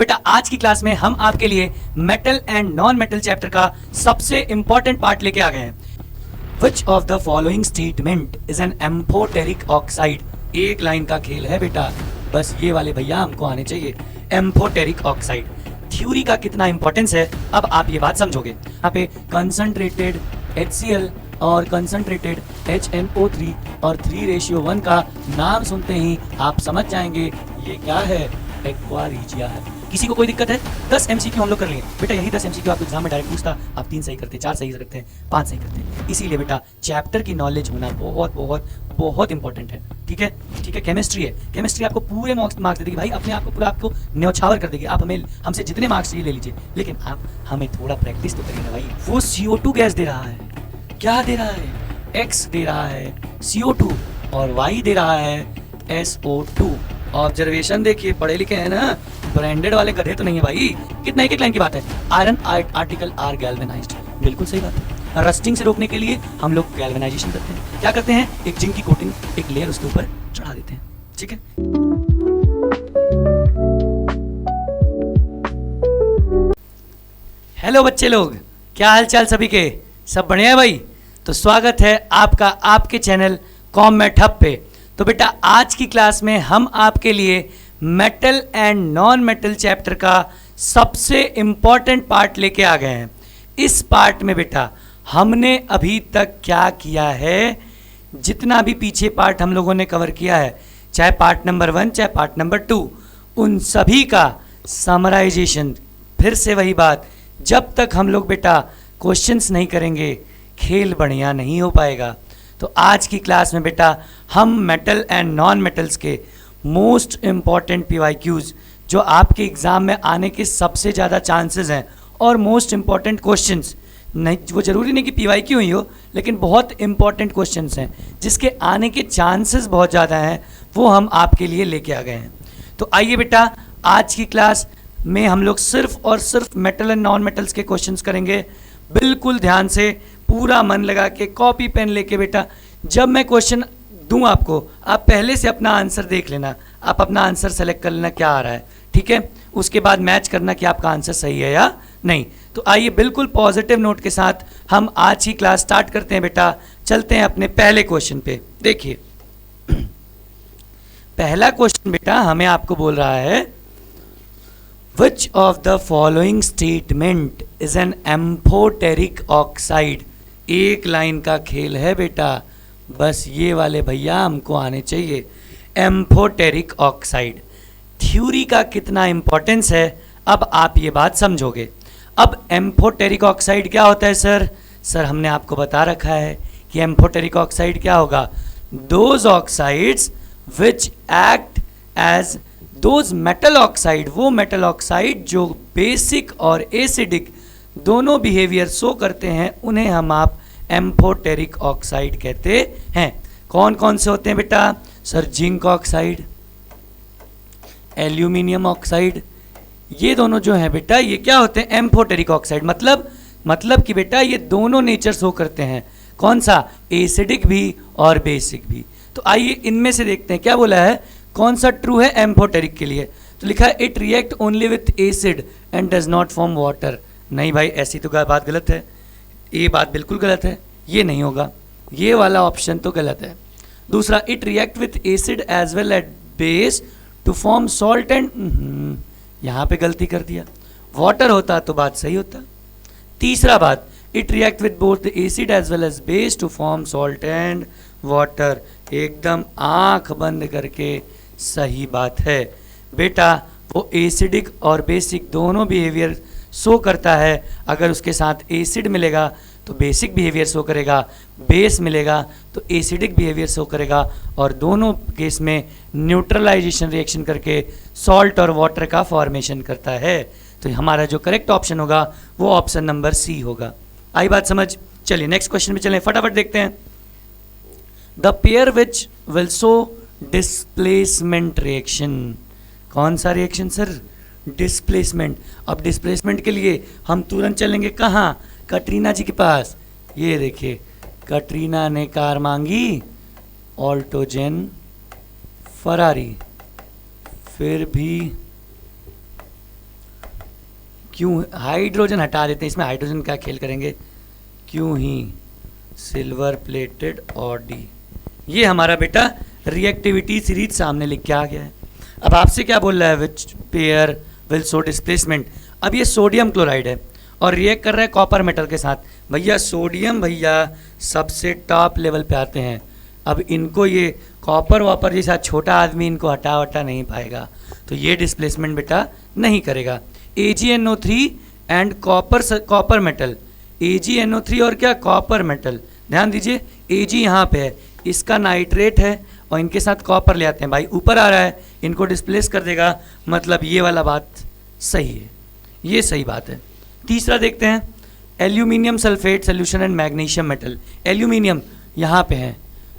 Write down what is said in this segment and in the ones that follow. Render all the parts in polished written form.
बेटा आज की क्लास में हम आपके लिए metal and non metal chapter का सबसे इंपॉर्टेंट पार्ट लेके आ गए हैं। विच of the following statement is an amphoteric oxide. एक लाइन का खेल है बेटा, बस ये वाले भैया हमको आने चाहिए। एम्फोटेरिक ऑक्साइड थ्योरी का कितना इंपॉर्टेंस है अब आप ये बात समझोगे। यहाँ पे कंसंट्रेटेड HCl और कंसंट्रेटेड HNO3 और 3:1 का नाम सुनते ही आप समझ जाएंगे ये क्या है, एक्वा रिजिया है। किसी को कोई दिक्कत है? 10 MCQ हम लोग कर लेंगे बेटा। यही 10 MCQ आपको एग्जाम में डायरेक्ट पूछता, आप 3 सही करते, 4 सही करते हैं, 5 सही करते हैं। इसीलिए बेटा चैप्टर की नॉलेज होना बहुत बहुत बहुत इंपॉर्टेंट है। ठीक है, ठीक है। केमिस्ट्री है, केमिस्ट्री आपको पूरे मार्क्स दे देगी भाई, अपने आप को पूरा आपको न्यौछावर कर देगी। आप हमसे जितने मार्क्स चाहिए ले लीजिए, लेकिन आप हमें थोड़ा प्रैक्टिस तो करिए ना भाई। वो CO2 गैस दे रहा है, क्या दे रहा है? X दे रहा है CO2 और Y दे रहा है SO2। ऑब्जर्वेशन देखिए, पढ़े लिखे हैं ना, ब्रांडेड वाले गधे तो नहीं है भाई। कितना एक लाइन की बात है। आयरन आर्टिकल आर गैल्वेनाइज्ड, बिल्कुल सही बात है। रस्टिंग से रोकने के लिए हम लोग गैल्वेनाइजेशन करते हैं। क्या करते हैं? एक जिंक की कोटिंग, एक लेयर उसके ऊपर चढ़ा देते हैं। ठीक है। हेलो बच्चे लोग, क्या हाल चाल सभी के? सब बढ़िया है भाई? तो स्वागत है आपका आपके चैनल कॉमेट हब पे। तो बेटा आज की क्लास में हम आपके लिए metal and non metal chapter का सबसे इंपॉर्टेंट पार्ट लेके आ गए हैं। इस पार्ट में बेटा हमने अभी तक क्या किया है, जितना भी पीछे पार्ट हम लोगों ने कवर किया है, चाहे पार्ट नंबर 1 चाहे पार्ट नंबर 2, उन सभी का समराइजेशन। फिर से वही बात, जब तक हम लोग बेटा क्वेश्चंस नहीं करेंगे खेल बढ़िया नहीं हो पाएगा। तो आज की क्लास में बेटा हम मेटल एंड नॉन मेटल्स के मोस्ट इम्पॉर्टेंट PYQs जो आपके एग्ज़ाम में आने के सबसे ज़्यादा चांसेस हैं और मोस्ट इम्पॉर्टेंट क्वेश्चंस, नहीं वो ज़रूरी नहीं कि PYQ ही हो, लेकिन बहुत इंपॉर्टेंट क्वेश्चंस हैं जिसके आने के चांसेस बहुत ज़्यादा हैं, वो हम आपके लिए लेके आ गए हैं। तो आइए बेटा आज की क्लास में हम लोग सिर्फ और सिर्फ मेटल एंड नॉन मेटल्स के क्वेश्चंस करेंगे। बिल्कुल ध्यान से, पूरा मन लगा के, कॉपी पेन लेके बेटा, जब मैं क्वेश्चन दूं आपको, आप पहले से अपना आंसर देख लेना, आप अपना आंसर सेलेक्ट कर लेना क्या आ रहा है। ठीक है, उसके बाद मैच करना कि आपका आंसर सही है या नहीं। तो आइए बिल्कुल पॉजिटिव नोट के साथ हम आज की क्लास स्टार्ट करते हैं बेटा। चलते हैं अपने पहले क्वेश्चन पे। देखिए पहला क्वेश्चन बेटा हमें आपको बोल रहा है, Which of the following statement is an amphoteric oxide? एक लाइन का खेल है बेटा, बस ये वाले भैया हमको आने चाहिए। एम्फोटेरिक ऑक्साइड थ्योरी का कितना इंपॉर्टेंस है अब आप ये बात समझोगे। अब एम्फोटेरिक ऑक्साइड क्या होता है सर? सर हमने आपको बता रखा है कि एम्फोटेरिक ऑक्साइड क्या होगा, those oxides which act as those metal oxide, वो मेटल ऑक्साइड जो बेसिक और एसिडिक दोनों बिहेवियर शो करते हैं, उन्हें हम आप एम्फोटेरिक ऑक्साइड कहते हैं। कौन कौन से होते हैं बेटा? Sir zinc oxide, aluminium oxide, ये दोनों जो हैं बेटा ये क्या होते हैं? Amphoteric oxide. मतलब कि बेटा ये दोनों नेचर शो करते हैं। कौन सा? एसिडिक भी और बेसिक भी। तो आइए इनमें से देखते हैं क्या बोला है, कौन सा ट्रू है एम्फोटेरिक के लिए। तो लिखा है it react only with acid and does not form water. नहीं भाई, ऐसी तो बात गलत है, ये बात बिल्कुल गलत है, ये नहीं होगा, ये वाला ऑप्शन तो गलत है। दूसरा, it react with acid as well at base to form salt and, यहाँ पे गलती कर दिया, वाटर होता तो बात सही होता। तीसरा बात, it react with both the acid as well as base to form salt and water, एकदम आंख बंद करके सही बात है बेटा। वो एसिडिक और बेसिक दोनों बिहेवियर शो करता है। अगर उसके साथ एसिड मिलेगा तो बेसिक बिहेवियर शो करेगा, बेस मिलेगा तो एसिडिक बिहेवियर शो करेगा, और दोनों केस में न्यूट्रलाइजेशन रिएक्शन करके सॉल्ट और वाटर का फॉर्मेशन करता है। तो हमारा जो करेक्ट ऑप्शन होगा वो ऑप्शन नंबर सी होगा। आई बात समझ? चलिए नेक्स्ट क्वेश्चन में चलें, फटाफट देखते हैं। The pair which will show displacement reaction, कौन सा रिएक्शन सर? डिस्प्लेसमेंट। अब डिस्प्लेसमेंट के लिए हम तुरंत चलेंगे कहाँ? कटरीना जी के पास। ये देखिए, कटरीना ने कार मांगी, ऑल्टोजेन फरारी, फिर भी क्यों हाइड्रोजन हटा देते हैं, इसमें हाइड्रोजन का खेल करेंगे, क्यों ही सिल्वर प्लेटेड और डी। ये हमारा बेटा रिएक्टिविटी सीरीज सामने लिख के आ गया है। अब आपसे क्या बोल रहा है, which pair will show displacement. अब ये सोडियम क्लोराइड है और रिएक्ट कर रहा है कॉपर मेटल के साथ। भैया सोडियम भैया सबसे टॉप लेवल पे आते हैं। अब इनको ये कॉपर वापर जैसा छोटा आदमी इनको हटा वटा नहीं पाएगा, तो ये डिस्प्लेसमेंट बेटा नहीं करेगा। AgNO3 and copper metal, AgNO3 और क्या कॉपर मेटल, ध्यान दीजिए Ag यहाँ पे है, इसका नाइट्रेट है और इनके साथ कॉपर ले आते हैं भाई, ऊपर आ रहा है, इनको डिस्प्लेस कर देगा, मतलब ये वाला बात सही है, ये सही बात है। तीसरा देखते हैं, aluminium sulphate solution and magnesium metal. Aluminium यहाँ पे है,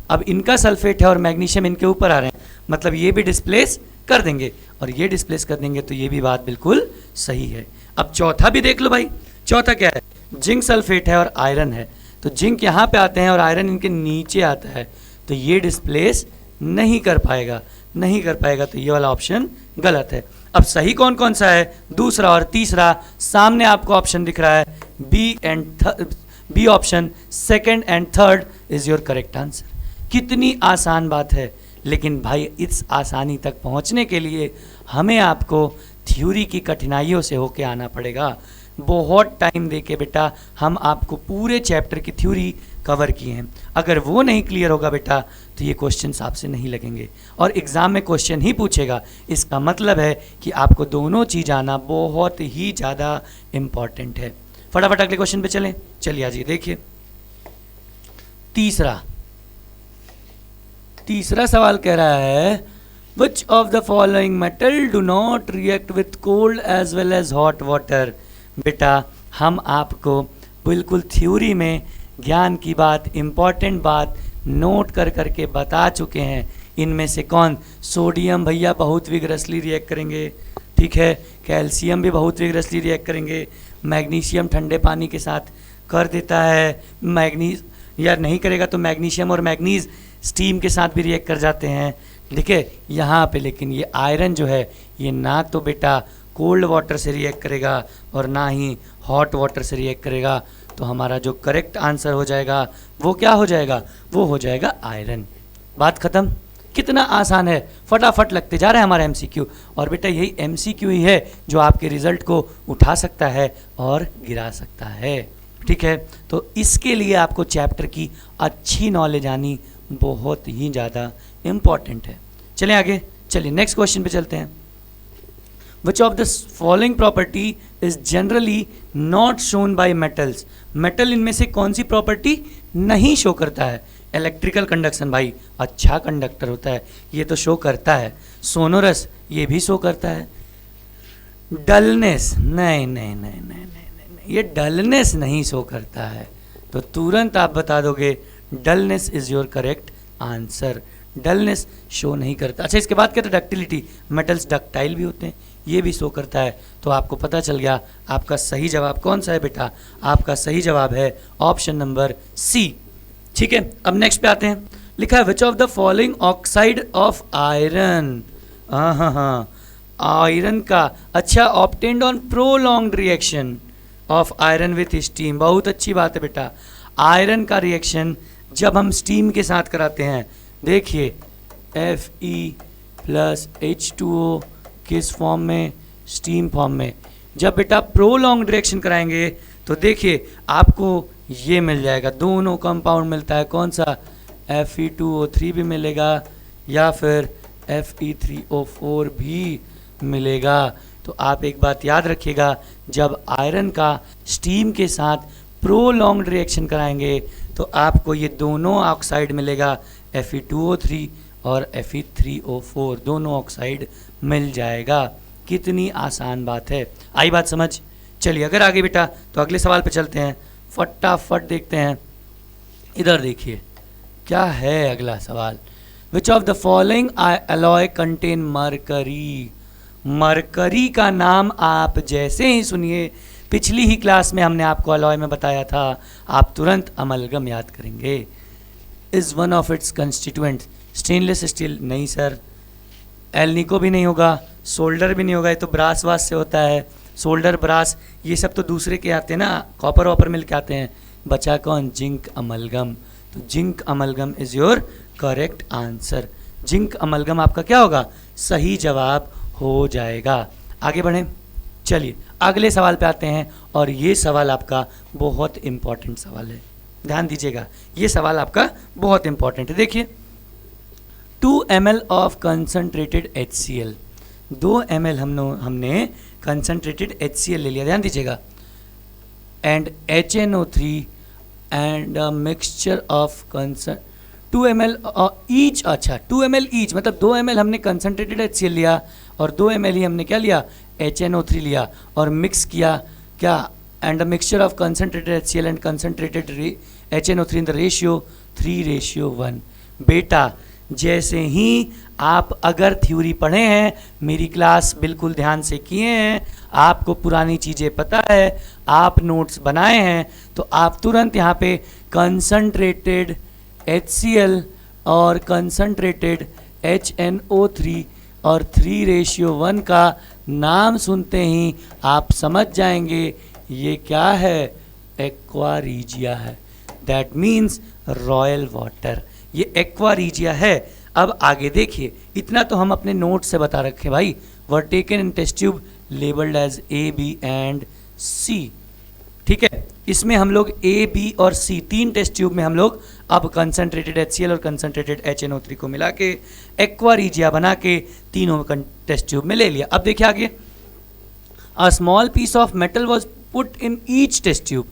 अब इनका सल्फेट है और मैग्नीशियम इनके ऊपर आ रहे हैं, मतलब ये भी डिस्प्लेस कर देंगे और ये डिस्प्लेस कर देंगे, तो ये भी बात बिल्कुल सही है। अब चौथा भी देख लो भाई, चौथा क्या है, जिंक सल्फेट है और आयरन है, तो जिंक यहाँ पे आते हैं और आयरन इनके नीचे आता है, तो ये डिस्प्लेस नहीं कर पाएगा, नहीं कर पाएगा, तो ये वाला ऑप्शन गलत है। अब सही कौन कौन सा है, दूसरा और तीसरा, सामने आपको ऑप्शन दिख रहा है, B option, second and third is your correct answer. कितनी आसान बात है, लेकिन भाई इस आसानी तक पहुंचने के लिए हमें आपको थ्योरी की कठिनाइयों से होके आना पड़ेगा। बहुत टाइम देके बेटा हम आपको पूरे चैप्टर की थ्योरी कवर किए हैं, अगर वो नहीं क्लियर होगा बेटा तो ये क्वेश्चंस आपसे नहीं लगेंगे और एग्ज़ाम में क्वेश्चन ही पूछेगा। इसका मतलब है कि आपको दोनों चीज़ आना बहुत ही ज़्यादा इम्पॉर्टेंट है। फटाफट अगले क्वेश्चन पे चलें, चलिए आज ये देखिए तीसरा सवाल कह रहा है, which of the following metal do not react with cold as well as hot water. बेटा हम आपको बिल्कुल थ्योरी में ज्ञान की बात, इम्पॉर्टेंट बात नोट कर करके बता चुके हैं। इनमें से कौन, सोडियम भैया बहुत विग्रसली रिएक्ट करेंगे, ठीक है, कैल्शियम भी बहुत विग्रसली रिएक्ट करेंगे, मैग्नीशियम ठंडे पानी के साथ कर देता है, मैग्नीज या नहीं करेगा तो मैग्नीशियम और मैग्नीज स्टीम के साथ भी रिएक्ट कर जाते हैं, ठीक है यहाँ पे। लेकिन ये आयरन जो है ये ना तो बेटा कोल्ड वाटर से रिएक्ट करेगा और ना ही हॉट वाटर से रिएक्ट करेगा, तो हमारा जो करेक्ट आंसर हो जाएगा वो क्या हो जाएगा, वो हो जाएगा आयरन। बात खत्म। कितना आसान है, फटाफट लगते जा रहा है हमारा MCQ, और बेटा यही MCQ ही है जो आपके रिजल्ट को उठा सकता है और गिरा सकता है, ठीक है। तो इसके लिए आपको चैप्टर की अच्छी नॉलेज आनी बहुत ही ज़्यादा इम्पॉर्टेंट है। चलें आगे, चलिए नेक्स्ट क्वेश्चन पे चलते हैं। Which of the following property is generally not shown by metals? Metal इनमें से कौन सी प्रॉपर्टी नहीं शो करता है? इलेक्ट्रिकल कंडक्शन भाई अच्छा कंडक्टर होता है, ये तो शो करता है। सोनोरस ये भी शो करता है। डलनेस नहीं नहीं नहीं नहीं नहीं, ये डलनेस नहीं शो करता है, तो तुरंत आप बता दोगे dullness is your correct answer. Dullness show नहीं करता। अच्छा इसके बाद कहते हैं डक्टिलिटी, मेटल्स डक्टाइल भी होते हैं, ये भी शो करता है। तो आपको पता चल गया आपका सही जवाब कौन सा है बेटा, आपका सही जवाब है ऑप्शन नंबर सी, ठीक है। अब नेक्स्ट पे आते हैं, लिखा है which of the following oxide of iron. हाँ आयरन का, अच्छा obtained on prolonged reaction of iron with steam, बहुत अच्छी बात है बेटा। आयरन का रिएक्शन जब हम स्टीम के साथ कराते हैं, देखिए Fe+H2O किस फॉर्म में, स्टीम फॉर्म में। जब बेटा प्रोलॉन्ग रिएक्शन कराएंगे तो देखिए आपको ये मिल जाएगा, दोनों कंपाउंड मिलता है, कौन सा, Fe2O3 भी मिलेगा या फिर Fe3O4 भी मिलेगा। तो आप एक बात याद रखिएगा, जब आयरन का स्टीम के साथ प्रोलॉन्ग्ड रिएक्शन कराएंगे तो आपको ये दोनों ऑक्साइड मिलेगा, Fe2O3 और Fe3O4 दोनों ऑक्साइड मिल जाएगा। कितनी आसान बात है, आई बात समझ। चलिए अगर आगे बेटा तो अगले सवाल पे चलते हैं, फटाफट देखते हैं। इधर देखिए क्या है अगला सवाल, विच of the following alloy contain mercury. Mercury का नाम आप जैसे ही सुनिए, पिछली ही क्लास में हमने आपको अलॉय में बताया था, आप तुरंत अमलगम याद करेंगे। Is one of its constituent stainless steel, नहीं सर। एल्निको भी नहीं होगा, सोल्डर भी नहीं होगा, ये तो ब्रास वास से होता है, सोल्डर ब्रास ये सब तो दूसरे के आते हैं ना, कॉपर वॉपर मिल के आते हैं। बचा कौन? Zinc amalgam. तो zinc amalgam is your correct answer. Zinc amalgam आपका क्या होगा? सही जवाब हो जाएगा। आगे बढ़ें, चलिए अगले सवाल पे आते हैं, और ये सवाल आपका बहुत इंपॉर्टेंट सवाल है, ध्यान दीजिएगा, ये सवाल आपका बहुत इंपॉर्टेंट है। देखिए 2 ml of concentrated HCl, 2 ml हमने कंसनट्रेटेड HCl ले लिया, ध्यान दीजिएगा, and HNO3 and mixture of 2 ml each. अच्छा 2 ml ईच मतलब 2 ml हमने कंसनट्रेटेड HCl लिया और 2 ml ही हमने क्या लिया? HNO3 लिया और मिक्स किया क्या? And the mixture of concentrated HCl and concentrated HNO3 in the ratio 3:1। बेटा जैसे ही आप अगर थ्योरी पढ़े हैं, मेरी क्लास बिल्कुल ध्यान से किए हैं, आपको पुरानी चीज़ें पता है, आप नोट्स बनाए हैं, तो आप तुरंत यहाँ पे कंसनट्रेटेड HCl और कंसनट्रेटेड HNO3 और 3:1 का नाम सुनते ही आप समझ जाएंगे ये क्या है? एक्वा रीजिया है। दैट मीन्स रॉयल वाटर, ये एक्वा रीजिया है। अब आगे देखिए, इतना तो हम अपने नोट से बता रखे भाई, were taken in test tube labelled as A, B and C। ठीक है, इसमें हम लोग A, B और C 3 टेस्ट ट्यूब में हम लोग अब कंसनट्रेटेड HCl और कंसनट्रेटेड HNO3 को मिला के एक्वा रीजिया बना के तीनों टेस्ट ट्यूब में ले लिया। अब देखिए आगे, a small piece of metal was put in each test tube,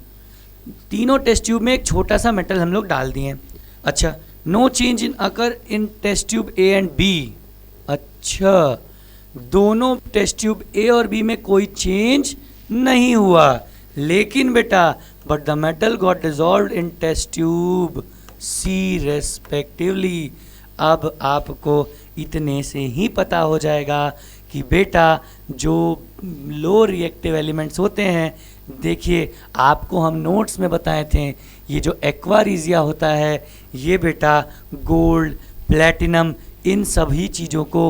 तीनों टेस्ट ट्यूब में एक छोटा सा मेटल हम लोग डाल दिए। अच्छा, no change in occur in test tube A and B। अच्छा, दोनों टेस्ट ट्यूब A और B में कोई चेंज नहीं हुआ, लेकिन बेटा but the metal got dissolve in test tube C respectively. अब आपको इतने से ही पता हो जाएगा कि बेटा जो लो रिएक्टिव एलिमेंट्स होते हैं, देखिए आपको हम नोट्स में बताए थे, ये जो एक्वा रीजिया होता है ये बेटा गोल्ड, प्लेटिनम, इन सभी चीज़ों को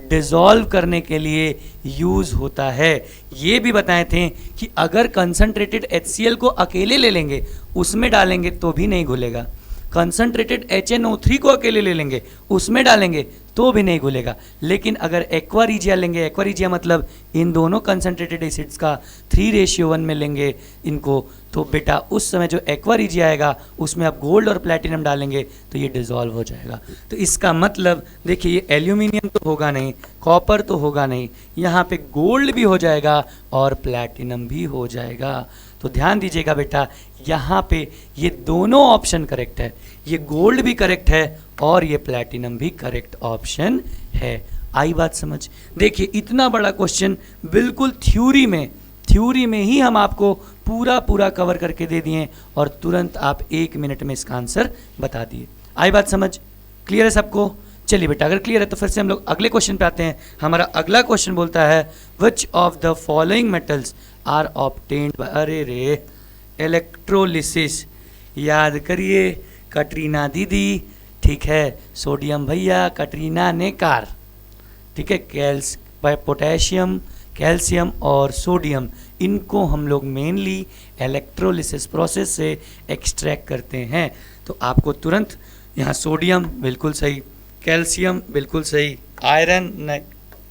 डिज़ोल्व करने के लिए यूज़ होता है। ये भी बताए थे कि अगर कंसनट्रेटेड HCl को अकेले ले लेंगे, उसमें डालेंगे तो भी नहीं घुलेगा, कंसनट्रेटेड HNO3 को अकेले ले लेंगे, उसमें डालेंगे तो भी नहीं घुलेगा, लेकिन अगर एक्वा रीजिया लेंगे, एक्वा रीजिया मतलब इन दोनों कंसनट्रेटेड एसिड्स का 3:1 में लेंगे इनको, तो बेटा उस समय जो एक्वा रीजिया आएगा उसमें आप गोल्ड और प्लैटिनम डालेंगे तो ये डिज़ोल्व हो जाएगा। तो इसका मतलब देखिए, ये एल्यूमिनियम तो होगा नहीं, कॉपर तो होगा नहीं, यहाँ पे गोल्ड भी हो जाएगा और प्लैटिनम भी हो जाएगा। तो ध्यान दीजिएगा बेटा, यहाँ पे ये दोनों ऑप्शन करेक्ट है, ये गोल्ड भी करेक्ट है और ये प्लैटिनम भी करेक्ट ऑप्शन है। आई बात समझ? देखिए इतना बड़ा क्वेश्चन बिल्कुल थ्योरी में ही हम आपको पूरा कवर करके दे दिए और तुरंत आप 1 मिनट में इसका आंसर बता दिए। आई बात समझ? क्लियर है सबको? चलिए बेटा, अगर क्लियर है तो फिर से हम लोग अगले क्वेश्चन पे आते हैं। हमारा अगला क्वेश्चन बोलता है which of the following metals are obtained by, अरे रे, इलेक्ट्रोलिसिस। याद करिए, कटरीना दीदी, ठीक है, सोडियम भैया, कटरीना ने कार, ठीक है, पोटेशियम, कैल्शियम और सोडियम, इनको हम लोग मेनली इलेक्ट्रोलिसिस प्रोसेस से एक्सट्रैक्ट करते हैं। तो आपको तुरंत यहाँ सोडियम बिल्कुल सही, कैल्शियम बिल्कुल सही, आयरन नहीं,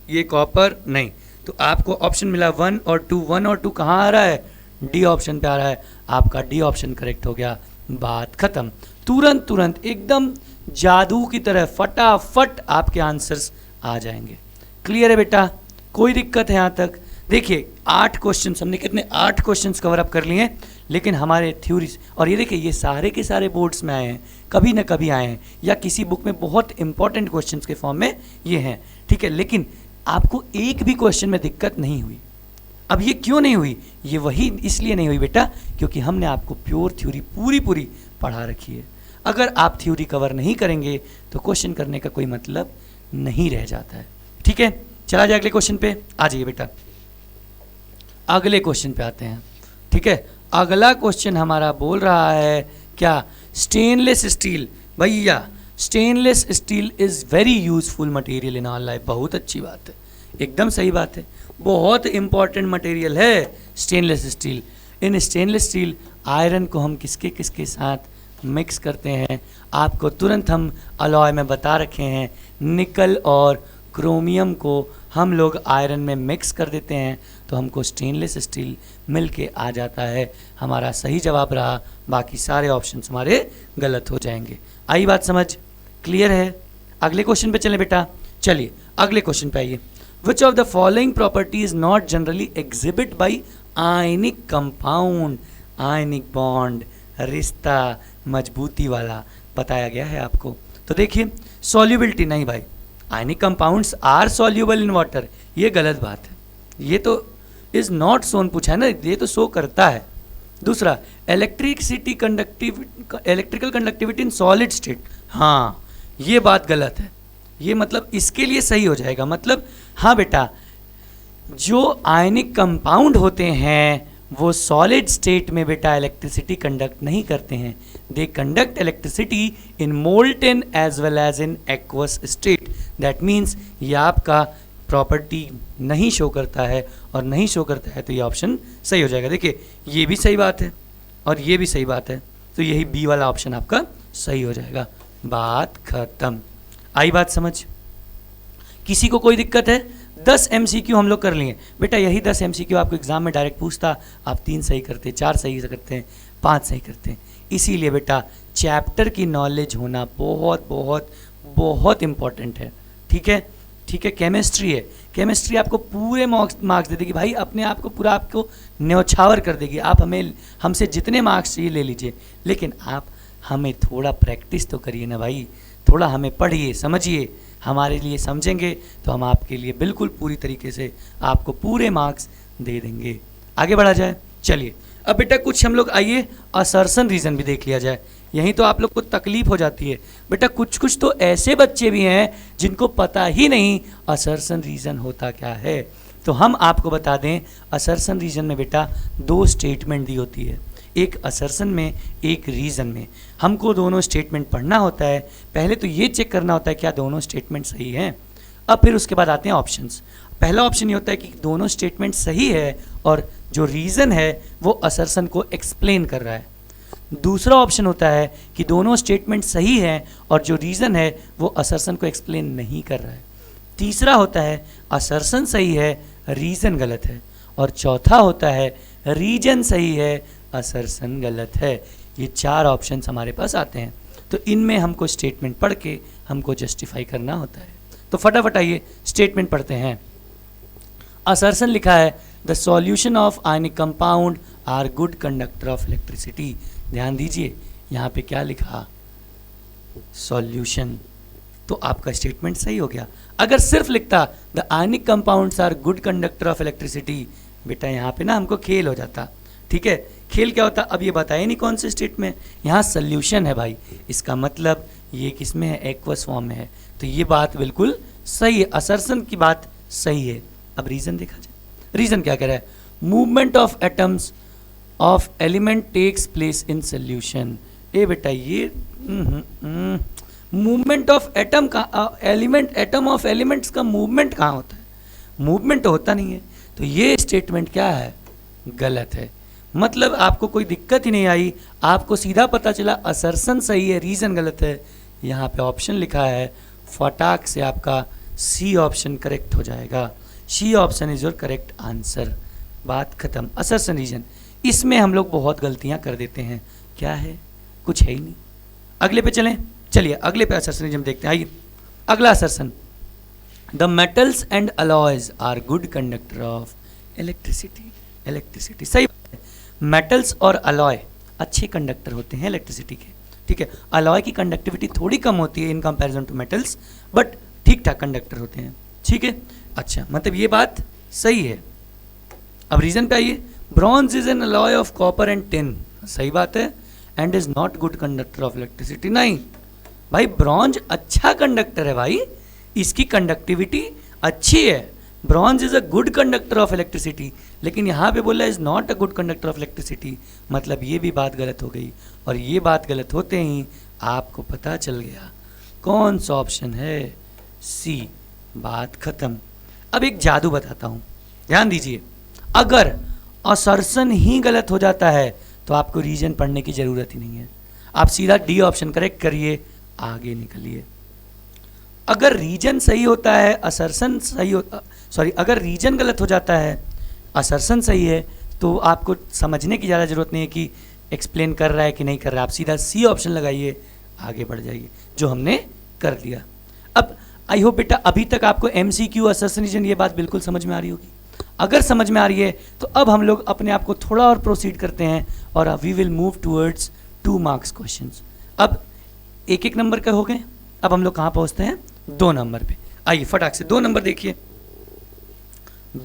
ये कॉपर नहीं, तो आपको ऑप्शन मिला 1 और 2। 1 और 2 कहाँ आ रहा है? डी ऑप्शन पे आ रहा है, आपका डी ऑप्शन करेक्ट हो गया, बात खत्म। तुरंत एकदम जादू की तरह फटाफट आपके आंसर्स आ जाएंगे। क्लियर है बेटा? कोई दिक्कत है यहाँ तक? देखिए 8 क्वेश्चन हमने कितने 8 क्वेश्चन कवर अप कर लिए, लेकिन हमारे थ्योरीज, और ये देखिए ये सारे के सारे बोर्ड्स में आए हैं, कभी ना कभी आए हैं, या किसी बुक में बहुत इंपॉर्टेंट क्वेश्चंस के फॉर्म में ये हैं, ठीक है, लेकिन आपको एक भी क्वेश्चन में दिक्कत नहीं हुई। अब ये क्यों नहीं हुई? ये वही इसलिए नहीं हुई बेटा क्योंकि हमने आपको प्योर थ्योरी पूरी पढ़ा रखी है। अगर आप थ्योरी कवर नहीं करेंगे तो क्वेश्चन करने का कोई मतलब नहीं रह जाता है। ठीक है, चला जाए अगले क्वेश्चन पे। आ जाइए बेटा, अगले क्वेश्चन पे आते हैं। ठीक है, अगला क्वेश्चन हमारा बोल रहा है क्या? Stainless steel. भैया stainless steel is very useful material in our life. बहुत अच्छी बात है, एकदम सही बात है, बहुत इंपॉर्टेंट मटेरियल है stainless steel. In stainless steel iron को हम किसके किसके साथ मिक्स करते हैं, आपको तुरंत हम अलॉय में बता रखे हैं, निकल और क्रोमियम को हम लोग आयरन में मिक्स कर देते हैं तो हमको स्टेनलेस स्टील मिल के आ जाता है। हमारा सही जवाब रहा, बाकी सारे ऑप्शंस हमारे गलत हो जाएंगे। आई बात समझ, क्लियर है? अगले क्वेश्चन पे चलें बेटा। चलिए अगले क्वेश्चन पे आइए। विच of the following property is not generally exhibit by ionic compound? Ionic bond, रिश्ता, मजबूती वाला बताया गया है आपको। तो देखिए सॉल्युबिलिटी नहीं भाई, ionic compounds are soluble in water, ये गलत बात है, ये तो इज नॉट शोन पूछा है ना, ये तो शो करता है। दूसरा इलेक्ट्रिसिटी इलेक्ट्रिकल कंडक्टिविटी इन सॉलिड स्टेट, हाँ ये बात गलत है, ये मतलब इसके लिए सही हो जाएगा। मतलब हाँ बेटा, जो आयनिक कंपाउंड होते हैं वो सॉलिड स्टेट में बेटा इलेक्ट्रिसिटी कंडक्ट नहीं करते हैं, they conduct electricity in molten as well as in aqueous state. That means ये आपका प्रॉपर्टी नहीं शो करता है, और नहीं शो करता है तो ये ऑप्शन सही हो जाएगा। देखिए ये भी सही बात है और ये भी सही बात है, तो यही बी वाला ऑप्शन आपका सही हो जाएगा। बात खत्म। आई बात समझ? किसी को कोई दिक्कत है? 10 MCQ हम लोग कर लिए बेटा, यही 10 MCQ आपको एग्जाम में डायरेक्ट पूछता, आप 3 सही करते, 4 सही करते हैं, 5 सही करते हैं। इसीलिए बेटा चैप्टर की नॉलेज होना बहुत बहुत बहुत इंपॉर्टेंट है। ठीक है, ठीक है। केमिस्ट्री है, केमिस्ट्री आपको पूरे मार्क्स दे देगी भाई, अपने आप को पूरा आपको न्यौछावर कर देगी। आप हमसे जितने मार्क्स चाहिए ले लीजिए, लेकिन आप हमें थोड़ा प्रैक्टिस तो करिए ना भाई, थोड़ा हमें पढ़िए, समझिए, हमारे लिए समझेंगे तो हम आपके लिए बिल्कुल पूरी तरीके से आपको पूरे मार्क्स दे देंगे। आगे बढ़ा जाए। चलिए अब बेटा कुछ हम लोग आइए असर्शन रीज़न भी देख लिया जाए। यहीं तो आप लोग को तकलीफ हो जाती है बेटा, कुछ कुछ तो ऐसे बच्चे भी हैं जिनको पता ही नहीं असर्शन रीज़न होता क्या है। तो हम आपको बता दें, असर्शन रीज़न में बेटा 2 स्टेटमेंट दी होती है, एक असर्शन में एक रीज़न में। हमको दोनों स्टेटमेंट पढ़ना होता है, पहले तो ये चेक करना होता है क्या दोनों स्टेटमेंट सही हैं, अब फिर उसके बाद आते हैं ऑप्शंस। पहला ऑप्शन ये होता है कि दोनों स्टेटमेंट सही है और जो रीज़न है वो असर्शन को एक्सप्लेन कर रहा है। दूसरा ऑप्शन होता है कि दोनों स्टेटमेंट सही है और जो रीज़न है वो असर्शन को एक्सप्लेन नहीं कर रहा है। तीसरा होता है असर्शन सही है, रीज़न गलत है। और चौथा होता है रीजन सही है, असर्शन गलत है। ये 4 ऑप्शंस हमारे पास आते हैं, तो इनमें हमको स्टेटमेंट पढ़ के हमको जस्टिफाई करना होता है। तो फटाफट आइए स्टेटमेंट पढ़ते हैं। असर्शन लिखा है the solution of ionic compound are good conductor of electricity. ध्यान दीजिए यहाँ पे क्या लिखा, सॉल्यूशन, तो आपका स्टेटमेंट सही हो गया। अगर सिर्फ लिखता the ionic compounds are good conductor of electricity, बेटा यहाँ पे ना हमको खेल हो जाता। ठीक है, खेल क्या होता, अब ये बताया नहीं कौन से स्टेट में, यहाँ सोल्यूशन है भाई, इसका मतलब ये किस में है, एक्वस फॉर्म में है, तो ये बात बिल्कुल सही है, असर्शन की बात सही है। अब रीज़न देखा जाए, रीज़न क्या कह रहा है, movement of atoms of element takes place in solution. ए बेटा ये मूवमेंट ऑफ एटम का एलिमेंट, एटम ऑफ एलिमेंट्स का मूवमेंट कहाँ होता है, मूवमेंट तो होता नहीं है, तो ये स्टेटमेंट क्या है, गलत है। मतलब आपको कोई दिक्कत ही नहीं आई, आपको सीधा पता चला असर्शन सही है, रीज़न गलत है। यहाँ पे ऑप्शन लिखा है, फटाक से आपका सी ऑप्शन करेक्ट हो जाएगा। C option is your correct answer. बात खत्म। असर्शन रीजन, इसमें हम लोग बहुत गलतियाँ कर देते हैं, क्या है, कुछ है ही नहीं। अगले पे चलें, चलिए अगले पे असर्शन रीजन देखते हैं। आइए अगला assertion, the metals and alloys are good conductor of electricity. Electricity सही बात है, मेटल्स और अलॉय अच्छे कंडक्टर होते हैं इलेक्ट्रिसिटी के। ठीक है, अलॉय की कंडक्टिविटी थोड़ी कम होती है in comparison to metals, but ठीक ठाक कंडक्टर होते हैं। ठीक है, अच्छा मतलब ये बात सही है। अब रीजन पे आइए, bronze is an alloy of copper and tin, सही बात है, and is not good conductor of electricity. नहीं भाई, ब्रॉन्ज अच्छा कंडक्टर है भाई, इसकी कंडक्टिविटी अच्छी है, bronze is a good conductor of electricity, लेकिन यहाँ पे बोला is not a good conductor of electricity, मतलब ये भी बात गलत हो गई। और ये बात गलत होते ही आपको पता चल गया कौन सा ऑप्शन है, सी। बात खत्म। अब एक जादू बताता हूं, ध्यान दीजिए। अगर असर्शन ही गलत हो जाता है तो आपको रीजन पढ़ने की जरूरत ही नहीं है, आप सीधा डी ऑप्शन करेक्ट करिए, आगे निकलिए। अगर रीजन सही होता है, असर्शन सही होता, सॉरी, अगर रीजन गलत हो जाता है, असर्शन सही है, तो आपको समझने की ज़्यादा जरूरत नहीं है कि एक्सप्लेन कर रहा है कि नहीं कर रहा है। आप सीधा सी ऑप्शन लगाइए, आगे बढ़ जाइए, जो हमने कर दिया। अब आई होप बेटा अभी तक आपको एमसीक्यू, असर्शन, रीजन ये बात बिल्कुल समझ में आ रही होगी। अगर समझ में आ रही है तो अब हम लोग अपने आप को थोड़ा और प्रोसीड करते हैं और we will move towards 2 marks questions. अब एक एक नंबर के हो गए, अब हम लोग कहाँ पहुँचते हैं? 2 नंबर पे। आइए फटाक से 2 नंबर देखिए।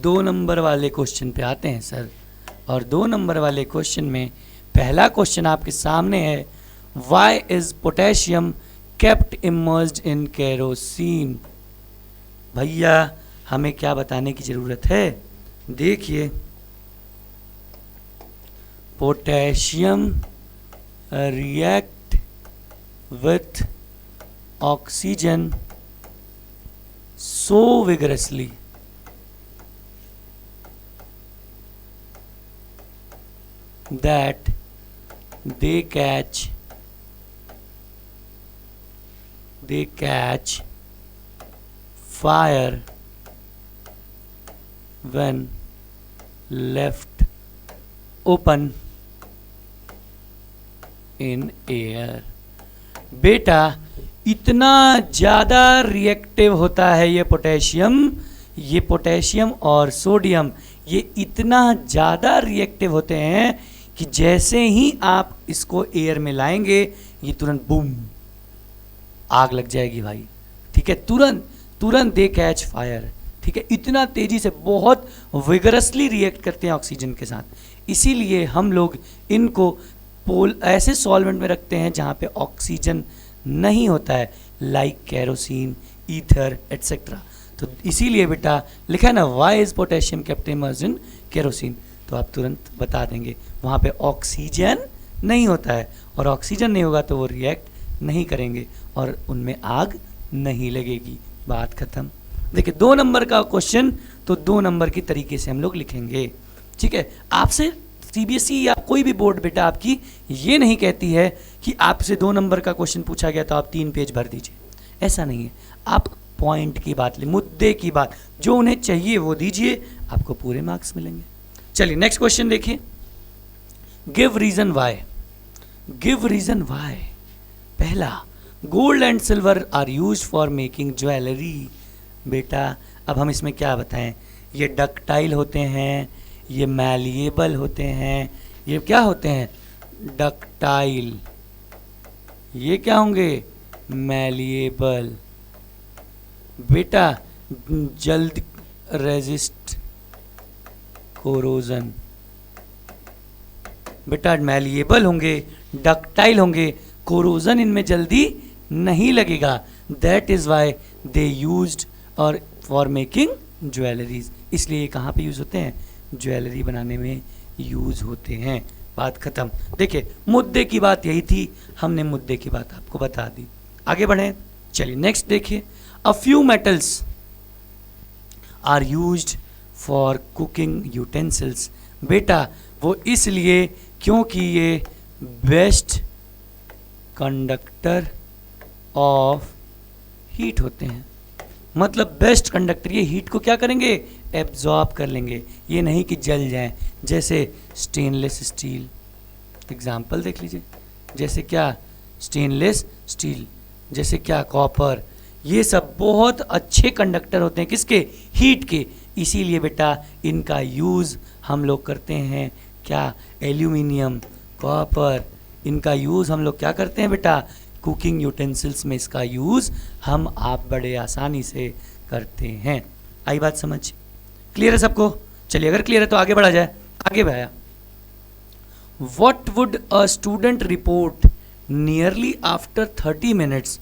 2 नंबर वाले क्वेश्चन पे आते हैं सर, और 2 नंबर वाले क्वेश्चन में पहला क्वेश्चन आपके सामने है, why is potassium kept immersed in kerosene. भैया हमें क्या बताने की जरूरत है? देखिए, potassium react with oxygen so vigorously that they catch fire when left open in air। बेटा इतना ज़्यादा रिएक्टिव होता है ये पोटेशियम और सोडियम, ये इतना ज़्यादा रिएक्टिव होते हैं कि जैसे ही आप इसको एयर में लाएंगे ये तुरंत बूम आग लग जाएगी भाई, ठीक है, तुरंत दे कैच फायर, ठीक है, इतना तेजी से बहुत विगरसली रिएक्ट करते हैं ऑक्सीजन के साथ। इसीलिए हम लोग इनको ऐसे सॉल्वेंट में रखते हैं जहाँ पे ऑक्सीजन नहीं होता है, लाइक कैरोसिन, ईथर एटसेट्रा। तो इसीलिए बेटा लिखा है ना, why is potassium kept immersed in kerosene, तो आप तुरंत बता देंगे वहाँ पे ऑक्सीजन नहीं होता है, और ऑक्सीजन नहीं होगा तो वो रिएक्ट नहीं करेंगे और उनमें आग नहीं लगेगी, बात खत्म। देखिए 2 नंबर का क्वेश्चन तो 2 नंबर की तरीके से हम लोग लिखेंगे, ठीक है। आपसे सीबीएसई या कोई भी बोर्ड बेटा आपकी ये नहीं कहती है कि आपसे 2 नंबर का क्वेश्चन पूछा गया तो आप 3 पेज भर दीजिए, ऐसा नहीं है। आप पॉइंट की बात ले, मुद्दे की बात, जो उन्हें चाहिए वो दीजिए, आपको पूरे मार्क्स मिलेंगे। चलिए नेक्स्ट क्वेश्चन देखिए, give reason why. Give reason why, पहला, gold and silver are used for making jewellery. बेटा अब हम इसमें क्या बताएं, ये डक्टाइल होते हैं, ये मैलिएबल होते हैं, ये क्या होते हैं? डक्टाइल, ये क्या होंगे? मैलिएबल। बेटा जल्द रेजिस्ट कोरोजन, बेटा मैलिएबल होंगे, डक्टाइल होंगे, कोरोजन इनमें जल्दी नहीं लगेगा, that is why they used और फॉर मेकिंग ज्वेलरीज। इसलिए ये कहाँ पे यूज होते हैं? ज्वेलरी बनाने में यूज होते हैं, बात खत्म। देखिए मुद्दे की बात यही थी, हमने मुद्दे की बात आपको बता दी। आगे बढ़ें, चलिए नेक्स्ट देखिए, a few metals are used for cooking utensils. बेटा वो इसलिए क्योंकि ये बेस्ट कंडक्टर ऑफ हीट होते हैं, मतलब बेस्ट कंडक्टर, ये हीट को क्या करेंगे? एब्जॉर्ब कर लेंगे, ये नहीं कि जल जाएं। जैसे स्टेनलेस स्टील, एग्जाम्पल देख लीजिए, जैसे क्या स्टेनलेस स्टील, जैसे क्या कॉपर, ये सब बहुत अच्छे कंडक्टर होते हैं, किसके? हीट के। इसीलिए बेटा इनका यूज़ हम लोग करते हैं क्या? एल्यूमिनियम, कॉपर, इनका यूज़ हम लोग क्या करते हैं बेटा? कुकिंग यूटेंसिल्स में इसका यूज़ हम आप बड़े आसानी से करते हैं। आई बात समझ? क्लियर है सबको? चलिए अगर क्लियर है तो आगे बढ़ा जाए। आगे बढ़ाया, what would a student report nearly after 30 minutes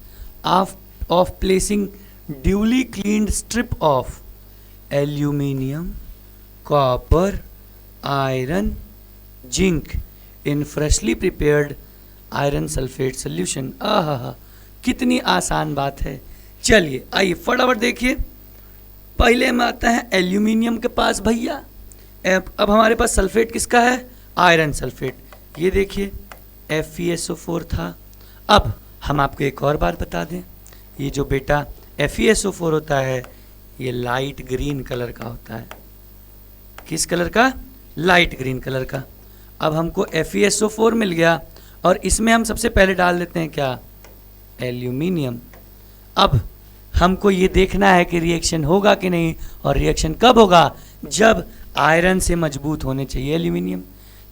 of placing duly cleaned strip of aluminium, copper, iron, zinc in freshly prepared iron sulphate solution. आहा, कितनी आसान बात है। चलिए आइए फटाफट देखिए, पहले हम आता है एल्यूमिनियम के पास भैया। अब हमारे पास सल्फेट किसका है? Iron sulphate. ये देखिए FeSO4 था। अब हम आपको एक और बात बता दें, ये जो बेटा FeSO4 होता है ये लाइट ग्रीन कलर का होता है। किस कलर का? लाइट ग्रीन कलर का। अब हमको FeSO4 मिल गया और इसमें हम सबसे पहले डाल देते हैं क्या? एल्यूमिनियम। अब हमको ये देखना है कि रिएक्शन होगा कि नहीं, और रिएक्शन कब होगा? जब आयरन से मजबूत होने चाहिए एल्यूमिनियम।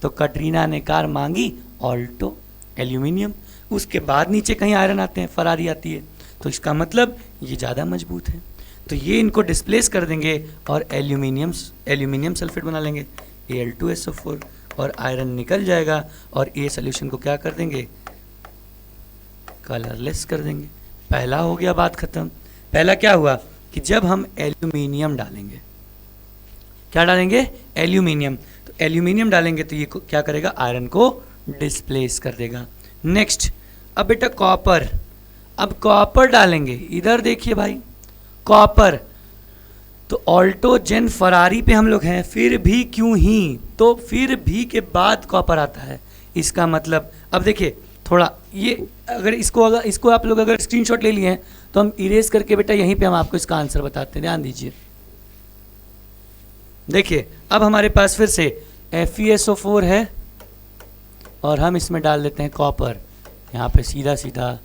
तो कटरीना ने कार मांगी ऑल्टो एल्यूमिनियम, उसके बाद नीचे कहीं आयरन आते हैं, फरारी आती है, तो इसका मतलब ये ज़्यादा मजबूत है। तो ये इनको डिस्प्लेस कर देंगे और एल्यूमिनियम सल्फेट बना लेंगे Al2SO4, और आयरन निकल जाएगा और ये सोल्यूशन को क्या कर देंगे? कलरलेस कर देंगे। पहला हो गया, बात खत्म। पहला क्या हुआ कि जब हम एल्यूमिनियम डालेंगे, क्या डालेंगे? एल्यूमिनियम। तो एल्यूमिनियम डालेंगे तो ये क्या करेगा? आयरन को डिस्प्लेस कर देगा। नेक्स्ट, अब बेटा कॉपर। अब कॉपर डालेंगे, इधर देखिए भाई, कॉपर। तो ऑल्टो जेन फरारी पे हम लोग हैं, फिर भी क्यों ही, तो फिर भी के बाद कॉपर आता है। इसका मतलब अब देखिए थोड़ा ये, अगर इसको आप लोग अगर स्क्रीनशॉट ले लिए हैं तो हम इरेज करके बेटा यहीं पे हम आपको इसका आंसर बताते हैं, ध्यान दीजिए। देखिए अब हमारे पास फिर से FeSO4 है और हम इसमें डाल देते हैं कॉपर। यहाँ पे सीधा सीधा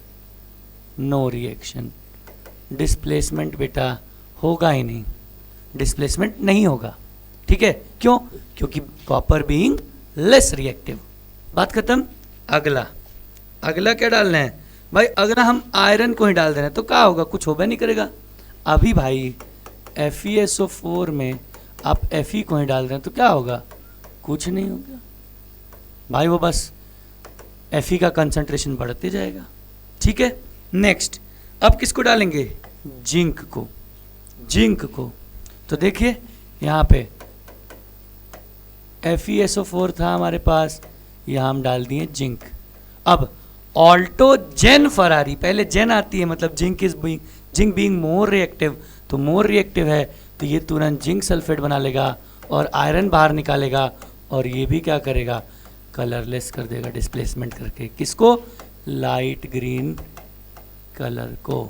नो रिएक्शन, डिस्प्लेसमेंट बेटा होगा ही नहीं, डिस्प्लेसमेंट नहीं होगा। ठीक है, क्यों? क्योंकि कॉपर बीइंग लेस रिएक्टिव। बात खत्म। अगला क्या डालना है भाई? अगर हम आयरन को ही डाल देना तो क्या होगा? कुछ होगा नहीं करेगा। अभी भाई FeSO4 में आप Fe को ही डाल दें तो क्या होगा? कुछ नहीं होगा भाई, वो बस Fe का कंसंट्रेशन बढ़ते जाएगा। ठीक है, नेक्स्ट अब किसको डालेंगे? जिंक को। तो देखिए यहाँ पे FeSO4 था हमारे पास, यहाँ हम डाल दिए जिंक। अब ऑल्टो जेन फरारी, पहले जेन आती है मतलब जिंक बीइंग मोर रिएक्टिव, तो मोर रिएक्टिव है तो ये तुरंत जिंक सल्फेट बना लेगा और आयरन बाहर निकालेगा, और ये भी क्या करेगा? कलरलेस कर देगा, डिस्प्लेसमेंट करके। किसको? लाइट ग्रीन कलर को।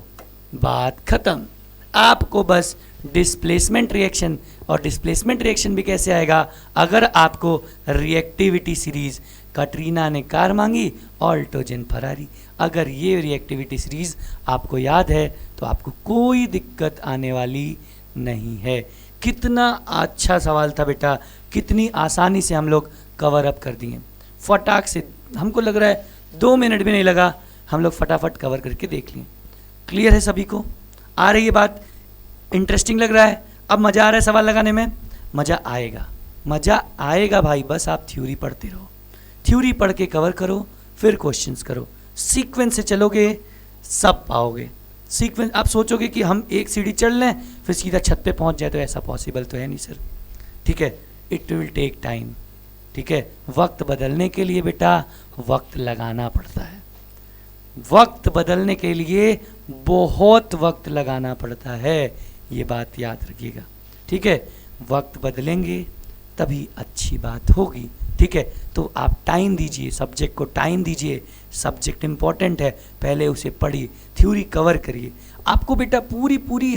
बात खत्म। आपको बस डिस्प्लेसमेंट रिएक्शन, और डिस्प्लेसमेंट रिएक्शन भी कैसे आएगा? अगर आपको रिएक्टिविटी सीरीज कटरीना ने कार मांगी ऑल्टो जेन फरारी, अगर ये रिएक्टिविटी सीरीज आपको याद है तो आपको कोई दिक्कत आने वाली नहीं है। कितना अच्छा सवाल था बेटा, कितनी आसानी से हम लोग कवर अप कर दिए फटाक से। हमको लग रहा है 2 मिनट भी नहीं लगा, हम लोग फटाफट कवर करके देख लिए। क्लियर है सभी को? आ रही है बात? इंटरेस्टिंग लग रहा है? अब मज़ा आ रहा है सवाल लगाने में? मज़ा आएगा भाई, बस आप थ्योरी पढ़ते रहो, थ्योरी पढ़ के कवर करो, फिर क्वेश्चंस करो। सीक्वेंस से चलोगे सब पाओगे। सीक्वेंस आप सोचोगे कि हम एक सीढ़ी चढ़ लें फिर सीधा छत पे पहुंच जाए, तो ऐसा पॉसिबल तो है नहीं सर। ठीक है, इट विल टेक टाइम। ठीक है, वक्त बदलने के लिए बेटा वक्त लगाना पड़ता है, वक्त बदलने के लिए बहुत वक्त लगाना पड़ता है, ये बात याद रखिएगा। ठीक है, वक्त बदलेंगे तभी अच्छी बात होगी। ठीक है, तो आप टाइम दीजिए, सब्जेक्ट को टाइम दीजिए, सब्जेक्ट इंपॉर्टेंट है, पहले उसे पढ़िए, थ्योरी कवर करिए। आपको बेटा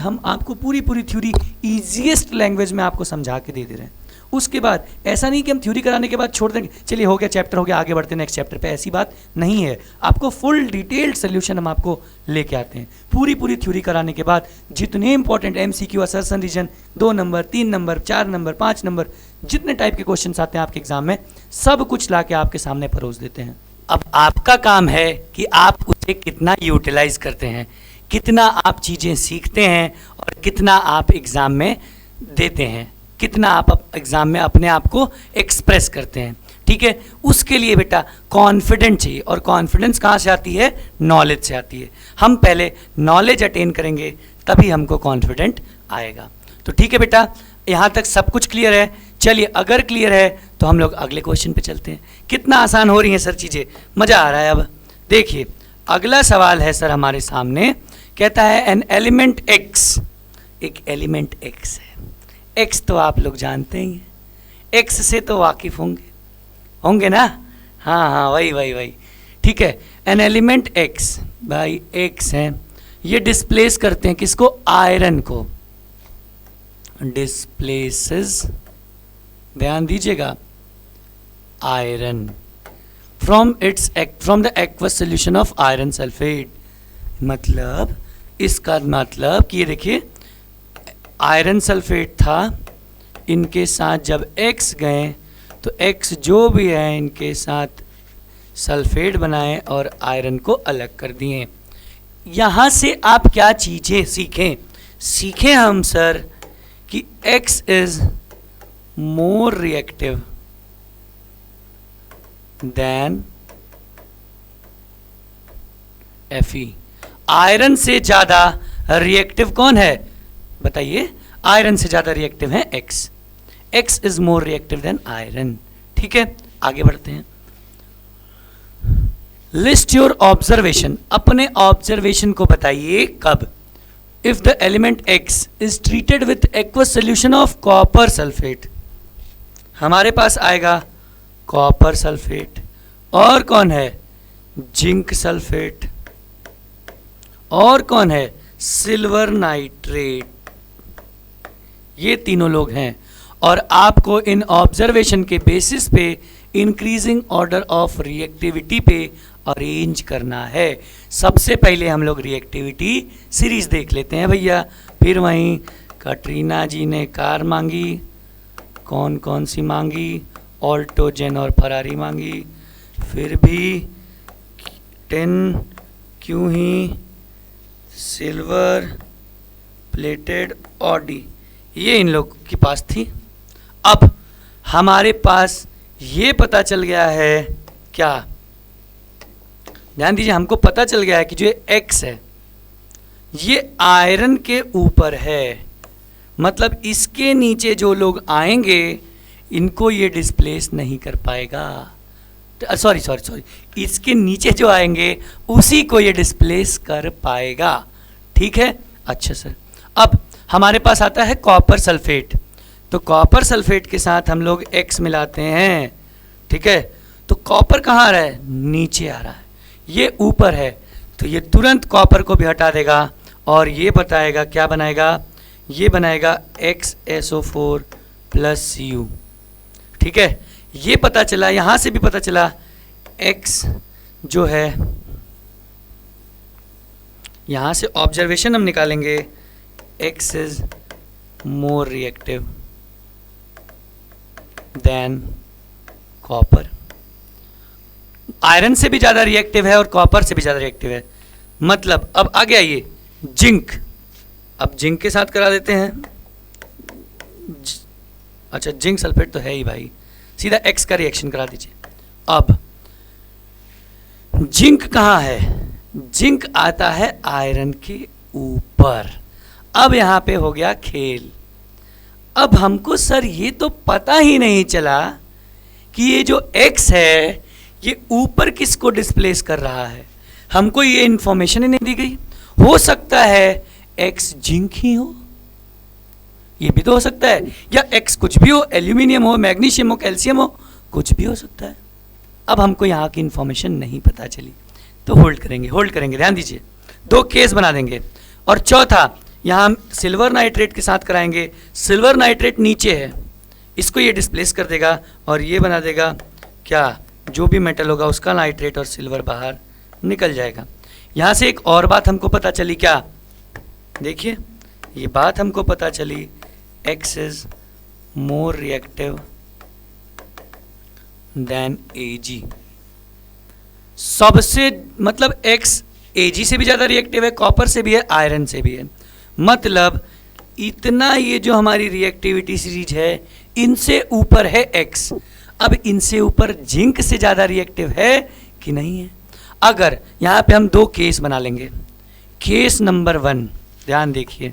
हम आपको पूरी थ्योरी ईजीएस्ट लैंग्वेज में आपको समझा के दे रहे हैं। उसके बाद ऐसा नहीं कि हम थ्योरी कराने के बाद छोड़ देंगे, चलिए हो गया चैप्टर हो गया आगे बढ़ते हैं नेक्स्ट चैप्टर पे, ऐसी बात नहीं है। आपको फुल डिटेल्ड सोल्यूशन हम आपको लेके आते हैं। पूरी थ्योरी कराने के बाद जितने important MCQ, assertion reason, 2 number 3 number 4 number 5 number जितने टाइप के क्वेश्चन आते हैं आपके एग्जाम में, सब कुछ ला के आपके सामने परोस देते हैं। अब आपका काम है कि आप उसे कितना यूटिलाइज करते हैं, कितना आप चीज़ें सीखते हैं और कितना आप एग्ज़ाम में देते हैं, कितना आप एग्ज़ाम में अपने आप को एक्सप्रेस करते हैं। ठीक है, उसके लिए बेटा कॉन्फिडेंस चाहिए, और कॉन्फिडेंस कहाँ से आती है? नॉलेज से आती है। हम पहले नॉलेज अटेन करेंगे तभी हमको कॉन्फिडेंट आएगा। तो ठीक है बेटा, यहाँ तक सब कुछ क्लियर है? चलिए अगर क्लियर है तो हम लोग अगले क्वेश्चन पे चलते हैं। कितना आसान हो रही हैं सर चीज़ें, मज़ा आ रहा है। अब देखिए अगला सवाल है सर हमारे सामने, कहता है एन एलिमेंट X एक एलिमेंट x है। x तो आप लोग जानते ही हैं, x से तो वाकिफ होंगे ना। हाँ हाँ, वही वही वही, ठीक है। An element x by x है, ये डिस्प्लेस करते हैं किसको, आयरन को। डिस्प्लेसेस, ध्यान दीजिएगा, iron from the aqueous solution of iron sulphate. मतलब इसका मतलब कि ये देखिए, आयरन सल्फेट था, इनके साथ जब x गए तो x जो भी है इनके साथ सल्फेट बनाए और आयरन को अलग कर दिए। यहाँ से आप क्या चीज़ें सीखें हम सर कि x is more reactive than Fe। Iron से ज़्यादा रिएक्टिव कौन है बताइए, आयरन से ज़्यादा रिएक्टिव है x is more reactive than iron. ठीक है, आगे बढ़ते हैं। लिस्ट योर ऑब्जर्वेशन, अपने ऑब्जर्वेशन को बताइए कब। If the element x is treated with aqueous solution of copper sulphate, हमारे पास आएगा कॉपर सल्फेट और कौन है, जिंक सल्फेट, और कौन है, सिल्वर नाइट्रेट। ये तीनों लोग हैं और आपको इन ऑब्जर्वेशन के बेसिस पे इंक्रीजिंग ऑर्डर ऑफ रिएक्टिविटी पे अरेंज करना है। सबसे पहले हम लोग रिएक्टिविटी सीरीज देख लेते हैं भैया। फिर वहीं कटरीना जी ने कार मांगी, कौन कौन सी मांगी, ऑल्टो, जेन और फरारी मांगी। फिर भी 10 क्यों ही, सिल्वर प्लेटेड ऑडी, ये इन लोग के पास थी। अब हमारे पास ये पता चल गया है क्या, ध्यान दीजिए, हमको पता चल गया है कि जो x है ये आयरन के ऊपर है, मतलब इसके नीचे जो लोग आएंगे इनको ये डिस्प्लेस नहीं कर पाएगा। सॉरी, इसके नीचे जो आएंगे उसी को ये डिस्प्लेस कर पाएगा। ठीक है, अच्छा सर। अब हमारे पास आता है कॉपर सल्फेट, तो कॉपर सल्फेट के साथ हम लोग x मिलाते हैं। ठीक है, तो कॉपर कहाँ आ रहा है, नीचे आ रहा है, ये ऊपर है, तो ये तुरंत कॉपर को भी हटा देगा और ये बताएगा क्या बनाएगा, ये बनाएगा XSO4 प्लस Cu। ठीक है, ये पता चला, यहाँ से भी पता चला x जो है, यहाँ से ऑब्जर्वेशन हम निकालेंगे, x is more reactive than copper. Iron से भी ज़्यादा रिएक्टिव है और कॉपर से भी ज़्यादा रिएक्टिव है। मतलब अब आगे आइए, जिंक, अब जिंक के साथ करा देते हैं। अच्छा, जिंक सल्फेट तो है ही भाई, सीधा x का रिएक्शन करा दीजिए। अब जिंक कहाँ है, जिंक आता है आयरन के ऊपर। अब यहाँ पे हो गया खेल। अब हमको सर ये तो पता ही नहीं चला कि ये जो x है ये ऊपर किसको डिस्प्लेस कर रहा है, हमको ये इंफॉर्मेशन ही नहीं दी गई। हो सकता है x जिंक ही हो, ये भी तो हो सकता है, या x कुछ भी हो, एल्यूमिनियम हो, मैग्नीशियम हो, कैल्शियम हो, कुछ भी हो सकता है। अब हमको यहाँ की इंफॉर्मेशन नहीं पता चली, तो होल्ड करेंगे, ध्यान दीजिए, 2 केस बना देंगे। और चौथा, यहाँ हम सिल्वर नाइट्रेट के साथ कराएंगे। सिल्वर नाइट्रेट नीचे है, इसको ये डिस्प्लेस कर देगा और ये बना देगा क्या, जो भी मेटल होगा उसका नाइट्रेट, और सिल्वर बाहर निकल जाएगा। यहाँ से एक और बात हमको पता चली, क्या देखिए, ये बात हमको पता चली, x is more reactive than Ag। सबसे मतलब x Ag से भी ज़्यादा रिएक्टिव है, कॉपर से भी है, आयरन से भी है। मतलब इतना ये जो हमारी रिएक्टिविटी सीरीज है इनसे ऊपर है x। अब इनसे ऊपर जिंक से ज़्यादा रिएक्टिव है कि नहीं है। अगर यहाँ पे हम 2 केस बना लेंगे। केस नंबर 1, ध्यान देखिए,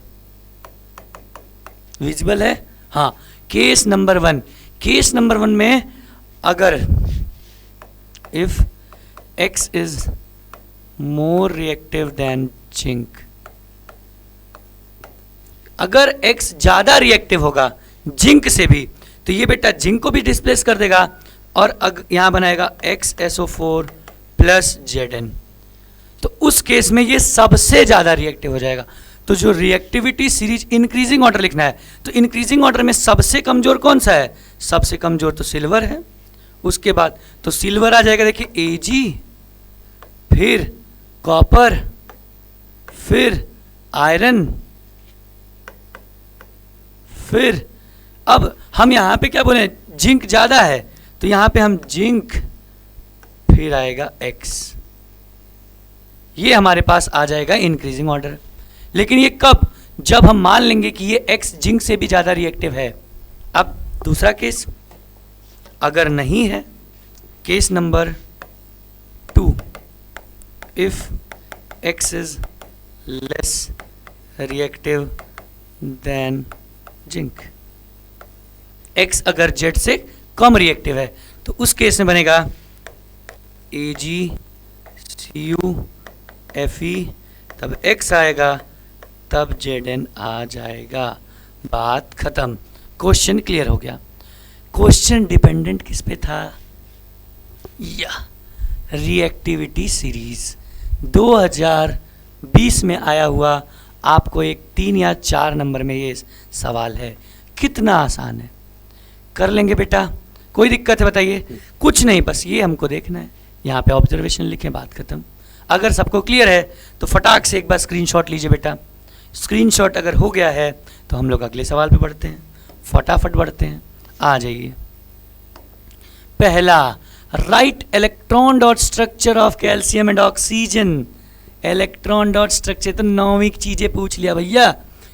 विजिबल है, हाँ। केस नंबर 1 में अगर if x is more reactive than zinc, अगर X ज़्यादा रिएक्टिव होगा जिंक से भी, तो ये बेटा जिंक को भी डिस्प्लेस कर देगा और यहाँ बनाएगा XSO4 प्लस Zn। तो उस केस में ये सबसे ज़्यादा रिएक्टिव हो जाएगा। तो जो रिएक्टिविटी सीरीज इंक्रीजिंग ऑर्डर लिखना है, तो इंक्रीजिंग ऑर्डर में सबसे कमज़ोर कौन सा है? सबसे कमज़ोर तो सिल्वर है। उसके बाद तो सिल्वर आ जाएगा, देखिए Ag, फिर कॉपर, फिर आयरन, फिर अब हम यहाँ पे क्या बोले, जिंक ज़्यादा है तो यहाँ पे हम जिंक, फिर आएगा X। ये हमारे पास आ जाएगा इंक्रीजिंग ऑर्डर। लेकिन ये कब? जब हम मान लेंगे कि ये X जिंक से भी ज़्यादा रिएक्टिव है। अब दूसरा केस अगर नहीं है, case number 2, if X is less reactive than zinc, X अगर Z से कम रिएक्टिव है तो उस केस में बनेगा AgCuFe, तब X आएगा, तब Zn आ जाएगा। बात खत्म, क्वेश्चन क्लियर हो गया। क्वेश्चन डिपेंडेंट किस पे था? या रिएक्टिविटी सीरीज 2020 में आया हुआ, आपको एक 3 या 4 नंबर में ये सवाल है। कितना आसान है, कर लेंगे बेटा, कोई दिक्कत है बताइए? कुछ नहीं, बस ये हमको देखना है। यहाँ पे ऑब्जर्वेशन लिखें, बात खत्म। अगर सबको क्लियर है तो फटाक से एक बार स्क्रीनशॉट लीजिए बेटा। स्क्रीनशॉट अगर हो गया है तो हम लोग अगले सवाल पे बढ़ते हैं, फटाफट बढ़ते हैं। आ जाइए। पहला, right electron dot structure of calcium and oxygen. Electron dot structure तो 9वीं चीजें पूछ लिया भैया।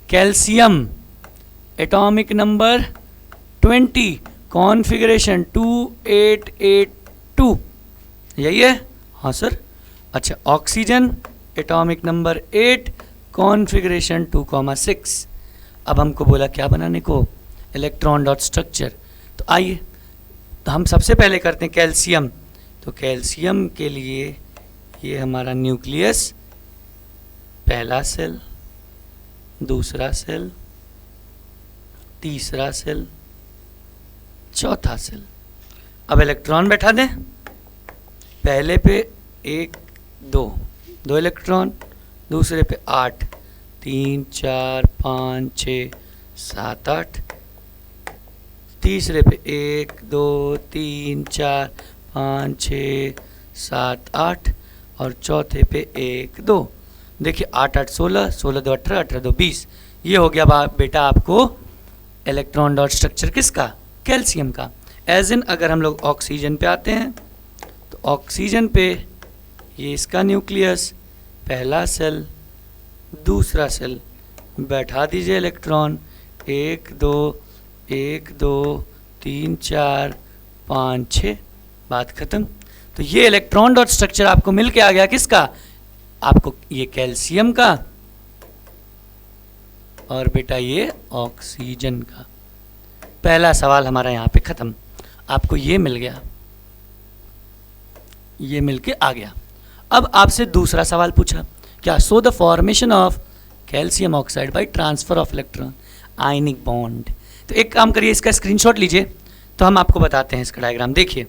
कैल्शियम एटॉमिक नंबर 20, कॉन्फ़िगरेशन 2882, यही है? हाँ सर। अच्छा, ऑक्सीजन एटॉमिक नंबर 8, कॉन्फ़िगरेशन 2,6। अब हमको बोला क्या बनाने को? Electron dot structure. तो आइए, तो हम सबसे पहले करते हैं कैल्शियम। तो कैल्शियम के लिए ये हमारा न्यूक्लियस, पहला सेल, दूसरा सेल, तीसरा सेल, चौथा सेल। अब इलेक्ट्रॉन बैठा दें, पहले पे 1 2 इलेक्ट्रॉन, दूसरे पे 8, 3 4 5 6 7 8, तीसरे पे 1 2 3 4 5 6 7 8 और चौथे पे 1 2। देखिए 8 8 16, 16 2 18, 18 2 20। ये हो गया बेटा आपको इलेक्ट्रॉन डॉट स्ट्रक्चर किसका? कैल्शियम का। एज इन अगर हम लोग ऑक्सीजन पे आते हैं तो ऑक्सीजन पे ये इसका न्यूक्लियस, पहला सेल, दूसरा सेल, बैठा दीजिए इलेक्ट्रॉन, 1 2 1 2 3 4 5 6, बात खत्म। तो ये इलेक्ट्रॉन डॉट स्ट्रक्चर आपको मिल के आ गया किसका? आपको ये कैल्शियम का और बेटा ये ऑक्सीजन का। पहला सवाल हमारा यहाँ पे खत्म। आपको ये मिल गया, ये मिल के आ गया। अब आपसे दूसरा सवाल पूछा क्या? So the formation of calcium oxide by transfer of electron, ionic bond. तो एक काम करिए, इसका स्क्रीनशॉट लीजिए तो हम आपको बताते हैं इसका डायग्राम। देखिए,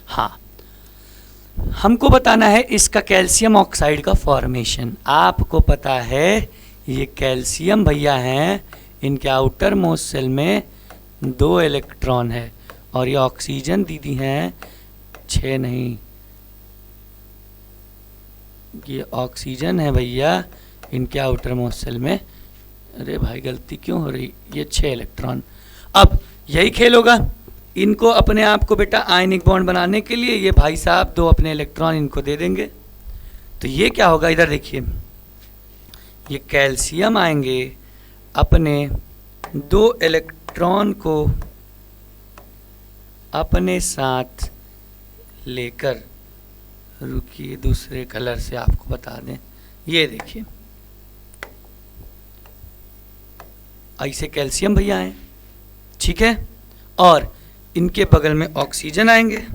हाँ, हमको बताना है इसका कैल्शियम ऑक्साइड का फॉर्मेशन। आपको पता है ये कैल्शियम भैया हैं, इनके आउटर मोस्ट सेल में 2 इलेक्ट्रॉन है और ये ऑक्सीजन दीदी हैं 6 नहीं, ये ऑक्सीजन है भैया, इनके आउटर मोस्ट सेल में, अरे भाई गलती क्यों हो रही, ये 6 इलेक्ट्रॉन। अब यही खेल होगा, इनको अपने आप को बेटा आयनिक बॉन्ड बनाने के लिए ये भाई साहब 2 अपने इलेक्ट्रॉन इनको दे देंगे। तो ये क्या होगा, इधर देखिए, ये कैल्शियम आएंगे अपने 2 इलेक्ट्रॉन को अपने साथ लेकर, रुकिए दूसरे कलर से आपको बता दें, ये देखिए ऐसे कैल्शियम भैया हैं, ठीक है, और इनके बगल में ऑक्सीजन आएंगे,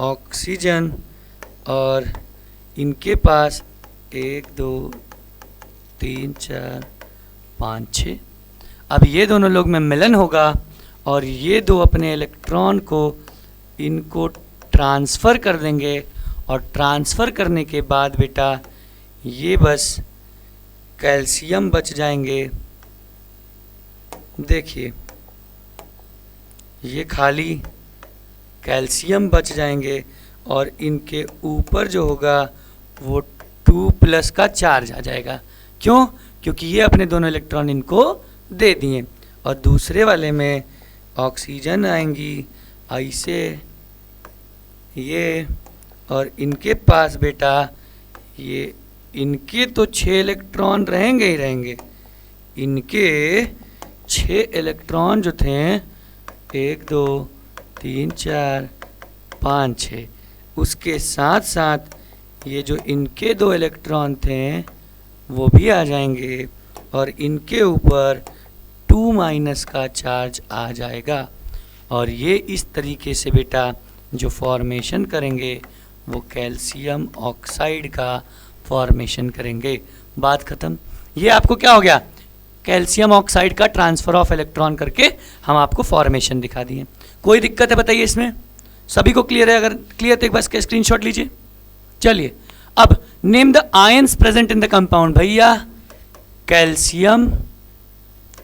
ऑक्सीजन और इनके पास 1 2 3 4 5 6। अब ये दोनों लोग में मिलन होगा और ये दो अपने इलेक्ट्रॉन को इनको ट्रांसफ़र कर देंगे और ट्रांसफ़र करने के बाद बेटा ये बस कैल्शियम बच जाएंगे। देखिए ये खाली कैल्शियम बच जाएंगे और इनके ऊपर जो होगा वो 2+ का चार्ज आ जाएगा। क्यों? क्योंकि ये अपने दोनों इलेक्ट्रॉन इनको दे दिए। और दूसरे वाले में ऑक्सीजन आएंगी ऐसे ये, और इनके पास बेटा ये इनके तो 6 इलेक्ट्रॉन रहेंगे ही रहेंगे। इनके 6 इलेक्ट्रॉन जो थे 1 2 3 4 5 6, उसके साथ साथ ये जो इनके 2 इलेक्ट्रॉन थे वो भी आ जाएंगे और इनके ऊपर 2- का चार्ज आ जाएगा। और ये इस तरीके से बेटा जो फॉर्मेशन करेंगे वो कैल्शियम ऑक्साइड का फॉर्मेशन करेंगे। बात ख़त्म। ये आपको क्या हो गया? कैल्शियम ऑक्साइड का ट्रांसफ़र ऑफ इलेक्ट्रॉन करके हम आपको फॉर्मेशन दिखा दिए। कोई दिक्कत है बताइए इसमें? सभी को क्लियर है? अगर क्लियर तो एक बार इसका स्क्रीनशॉट लीजिए। चलिए अब name the ions present in the compound. भैया कैल्शियम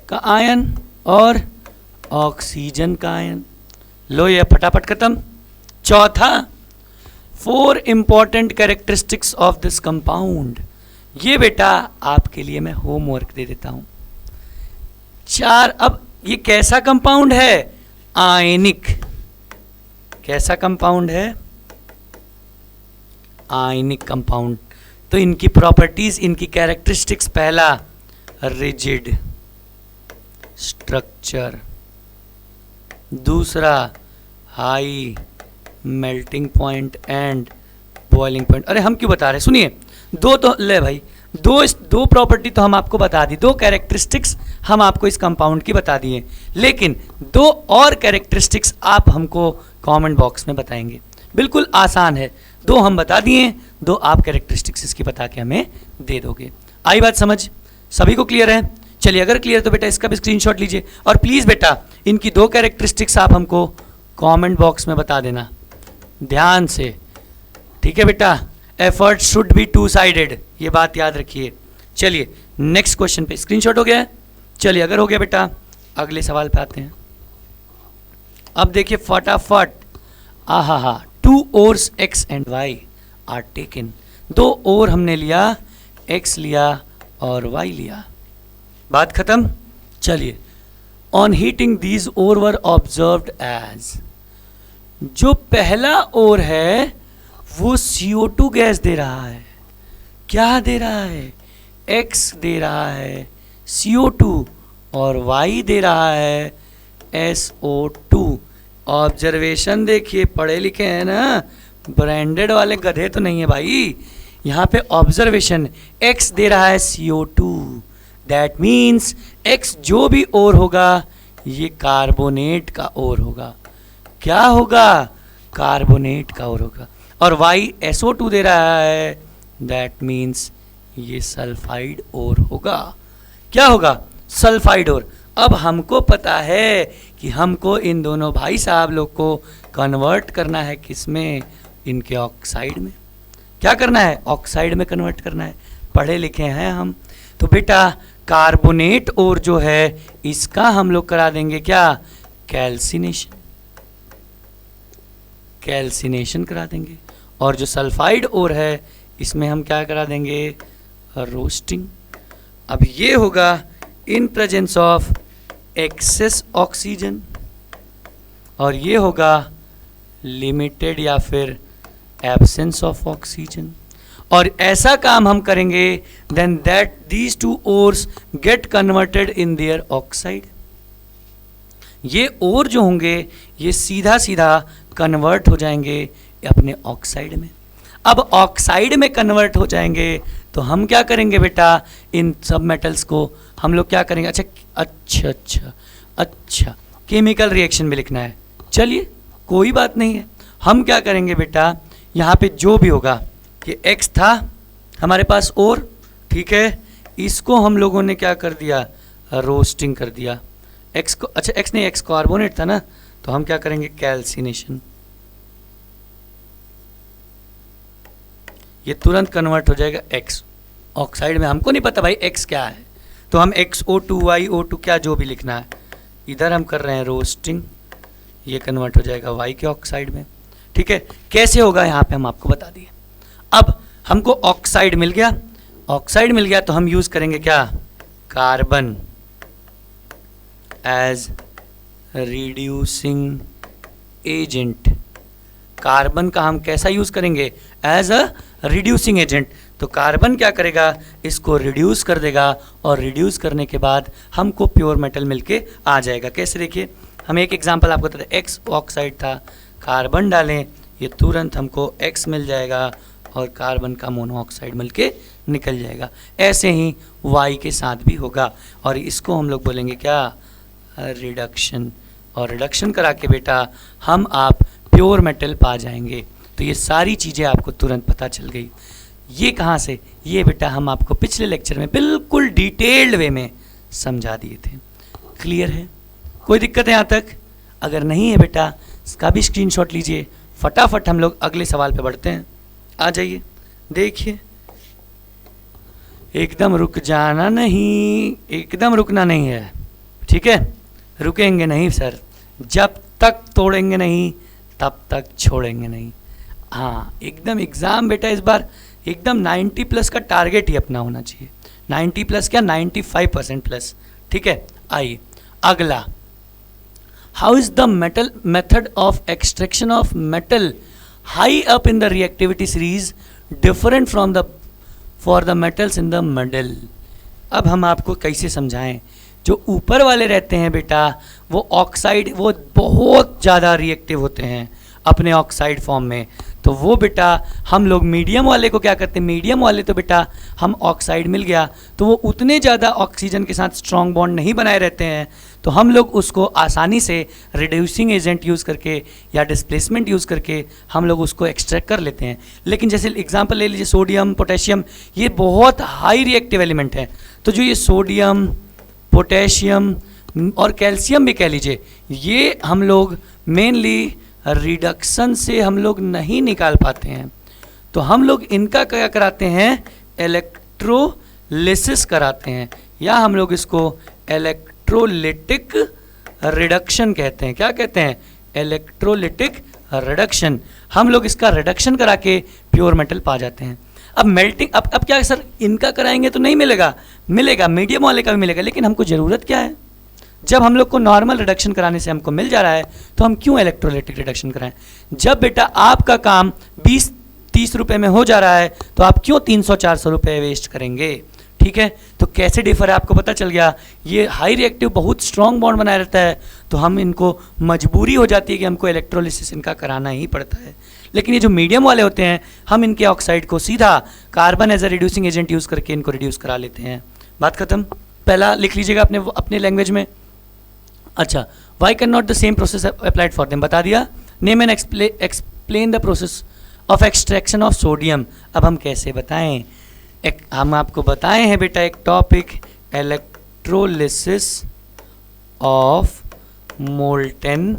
का आयन और ऑक्सीजन का आयन। लो ये फटाफट खत्म। चौथा 4 important characteristics of this compound. ये बेटा आपके लिए मैं होमवर्क दे देता हूं। 4। अब ये कैसा कंपाउंड है? आयनिक। कैसा कंपाउंड है? Ionic compound. तो इनकी प्रॉपर्टीज, इनकी कैरेक्टरिस्टिक्स, पहला रिजिड स्ट्रक्चर, दूसरा high melting point and boiling point. अरे हम क्यों बता रहे? सुनिए, दो तो ले भाई, दो प्रॉपर्टी तो हम आपको बता दी, 2 कैरेक्टरिस्टिक्स हम आपको इस कंपाउंड की बता दिए, लेकिन 2 और कैरेक्टरिस्टिक्स आप हमको कमेंट बॉक्स में बताएंगे। बिल्कुल आसान है, 2 हम बता दिए, 2 आप कैरेक्टरिस्टिक्स इसकी बता के हमें दे दोगे। आई बात समझ? सभी को क्लियर है? चलिए अगर क्लियर तो बेटा इसका भी स्क्रीनशॉट लीजिए और प्लीज़ बेटा इनकी 2 कैरेक्टरिस्टिक्स आप हमको कमेंट बॉक्स में बता देना ध्यान से, ठीक है बेटा? एफर्ट शुड बी 2 साइडेड, ये बात याद रखिए। चलिए नेक्स्ट क्वेश्चन पे। स्क्रीनशॉट हो गया है? चलिए अगर हो गया बेटा अगले सवाल पे आते हैं। अब देखिए फटाफट। आहा 2 ores x and y are taken. 2 ore हमने लिया, x लिया और y लिया। बात खत्म। चलिए on heating these ore were observed as. जो पहला ओर है वो CO2 गैस दे रहा है। क्या दे रहा है? X दे रहा है CO2 और Y दे रहा है SO2। ऑब्जर्वेशन देखिए, पढ़े लिखे हैं ना, ब्रांडेड वाले गधे तो नहीं है भाई। यहाँ पे ऑब्जर्वेशन, X दे रहा है CO2, दैट मीन्स X जो भी ओर होगा ये कार्बोनेट का ओर होगा। क्या होगा? कार्बोनेट का ओर होगा। और Y SO2 दे रहा है, दैट मीन्स ये सल्फाइड ओर होगा। क्या होगा? Sulphide ore. अब हमको पता है कि हमको इन दोनों भाई साहब लोग को कन्वर्ट करना है किसमें? इनके ऑक्साइड में। क्या करना है? ऑक्साइड में कन्वर्ट करना है। पढ़े लिखे हैं हम। तो बेटा कार्बोनेट ओर जो है इसका हम लोग करा देंगे क्या? कैल्सिनेशन। कैल्सिनेशन करा देंगे। और जो सल्फाइड ओर है इसमें हम क्या करा देंगे? रोस्टिंग। अब ये होगा in presence of excess oxygen और ये होगा लिमिटेड या फिर एब्सेंस ऑफ ऑक्सीजन। और ऐसा काम हम करेंगे then that these 2 ores get converted in their oxide. ये ओर जो होंगे ये सीधा सीधा कन्वर्ट हो जाएंगे अपने ऑक्साइड में। अब ऑक्साइड में कन्वर्ट हो जाएंगे तो हम क्या करेंगे बेटा? इन सब मेटल्स को हम लोग क्या करेंगे? अच्छा केमिकल रिएक्शन में लिखना है। चलिए कोई बात नहीं है, हम क्या करेंगे बेटा, यहाँ पे जो भी होगा, कि x था हमारे पास और, ठीक है, इसको हम लोगों ने क्या कर दिया, रोस्टिंग कर दिया। x को, अच्छा x नहीं, x कार्बोनेट था ना, तो हम क्या करेंगे, कैल्सिनेशन। ये तुरंत कन्वर्ट हो जाएगा x ऑक्साइड में। हमको नहीं पता भाई x क्या है, तो हम XO2 YO2 क्या जो भी लिखना है, इधर हम कर रहे हैं रोस्टिंग, ये कन्वर्ट हो जाएगा Y के ऑक्साइड में। ठीक है, कैसे होगा यहाँ पे हम आपको बता दिए। अब हमको ऑक्साइड मिल गया, ऑक्साइड मिल गया तो हम यूज करेंगे क्या, carbon as reducing agent. Carbon का हम कैसा यूज करेंगे, एज अ रिड्यूसिंग एजेंट। तो कार्बन क्या करेगा, इसको रिड्यूस कर देगा, और रिड्यूस करने के बाद हमको प्योर मेटल मिलके आ जाएगा। कैसे, देखिए हम एक एग्जांपल आपको बताते हैं, एक्स ऑक्साइड था, कार्बन डालें, ये तुरंत हमको एक्स मिल जाएगा और कार्बन का मोनोऑक्साइड मिलके निकल जाएगा। ऐसे ही वाई के साथ भी होगा, और इसको हम लोग बोलेंगे क्या, रिडक्शन। और रिडक्शन करा के बेटा हम आप प्योर मेटल पा जाएंगे। तो ये सारी चीज़ें आपको तुरंत पता चल गई। ये कहाँ से, ये बेटा हम आपको पिछले लेक्चर में बिल्कुल डिटेल्ड वे में समझा दिए थे। क्लियर है, कोई दिक्कत है यहाँ तक? अगर नहीं है बेटा, इसका भी स्क्रीनशॉट लीजिए। फटाफट हम लोग अगले सवाल पे बढ़ते हैं। आ जाइए, देखिए, एकदम रुक जाना नहीं, एकदम रुकना नहीं है, ठीक है, रुकेंगे नहीं सर, जब तक तोड़ेंगे नहीं तब तक छोड़ेंगे नहीं। हाँ, एकदम एग्ज़ाम बेटा इस बार एकदम 90 प्लस का टारगेट ही अपना होना चाहिए। 90 प्लस क्या, 95% प्लस। ठीक है, आइए अगला, how is the metal method of extraction of metal high up in the reactivity series different from the for the metals in the middle. अब हम आपको कैसे समझाएं, जो ऊपर वाले रहते हैं बेटा वो ऑक्साइड, वो बहुत ज़्यादा रिएक्टिव होते हैं अपने ऑक्साइड फॉर्म में, तो वो बेटा हम लोग मीडियम वाले को क्या करते हैं, मीडियम वाले तो बेटा हम ऑक्साइड मिल गया तो वो उतने ज़्यादा ऑक्सीजन के साथ स्ट्रॉन्ग बॉन्ड नहीं बनाए रहते हैं, तो हम लोग उसको आसानी से रिड्यूसिंग एजेंट यूज़ करके या डिस्प्लेसमेंट यूज़ करके हम लोग उसको एक्सट्रैक्ट कर लेते हैं। लेकिन जैसे एग्जांपल ले लीजिए, सोडियम, पोटेशियम, ये बहुत हाई रिएक्टिव एलिमेंट है, तो जो ये सोडियम, पोटेशियम और कैल्शियम भी कह लीजिए, ये हम लोग मेनली रिडक्शन से हम लोग नहीं निकाल पाते हैं, तो हम लोग इनका क्या कराते हैं, इलेक्ट्रोलिसिस कराते हैं, या हम लोग इसको इलेक्ट्रोलिटिक रिडक्शन कहते हैं। क्या कहते हैं, इलेक्ट्रोलिटिक रिडक्शन। हम लोग इसका रिडक्शन करा के प्योर मेटल पा जाते हैं। अब मेल्टिंग, अब क्या सर, इनका कराएंगे तो नहीं मिलेगा, मिलेगा, मीडियम वाले का भी मिलेगा, लेकिन हमको ज़रूरत क्या है, जब हम लोग को नॉर्मल रिडक्शन कराने से हमको मिल जा रहा है तो हम क्यों इलेक्ट्रोलिटिक रिडक्शन कराएं। जब बेटा आपका काम 20-30 रुपए में हो जा रहा है तो आप क्यों 300-400 रुपए वेस्ट करेंगे। ठीक है, तो कैसे डिफर है आपको पता चल गया। ये हाई रिएक्टिव बहुत स्ट्रॉन्ग बॉन्ड बनाए रहता है, तो हम इनको मजबूरी हो जाती है कि हमको इलेक्ट्रोलिसिस इनका कराना ही पड़ता है। लेकिन ये जो मीडियम वाले होते हैं, हम इनके ऑक्साइड को सीधा carbon as a reducing agent use करके इनको रिड्यूस करा लेते हैं। बात खत्म। पहला लिख लीजिएगा अपने लैंग्वेज में। अच्छा, why can not the same process applied for them, बता दिया। Name and explain the process of extraction of sodium. अब हम कैसे बताएं, हम आपको बताए हैं बेटा एक topic, electrolysis of molten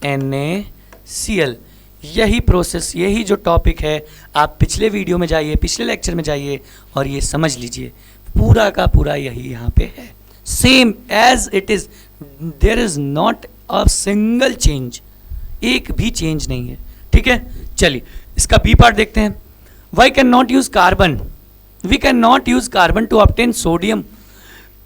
NaCl। यही प्रोसेस, यही जो टॉपिक है, आप पिछले वीडियो में जाइए, पिछले लेक्चर में जाइए और ये समझ लीजिए, पूरा का पूरा यही यहाँ पे है, same as it is, there is not a single change, एक भी चेंज नहीं है। ठीक है, चलिए इसका बी पार्ट देखते हैं। Why can not use carbon, we can not use carbon to obtain sodium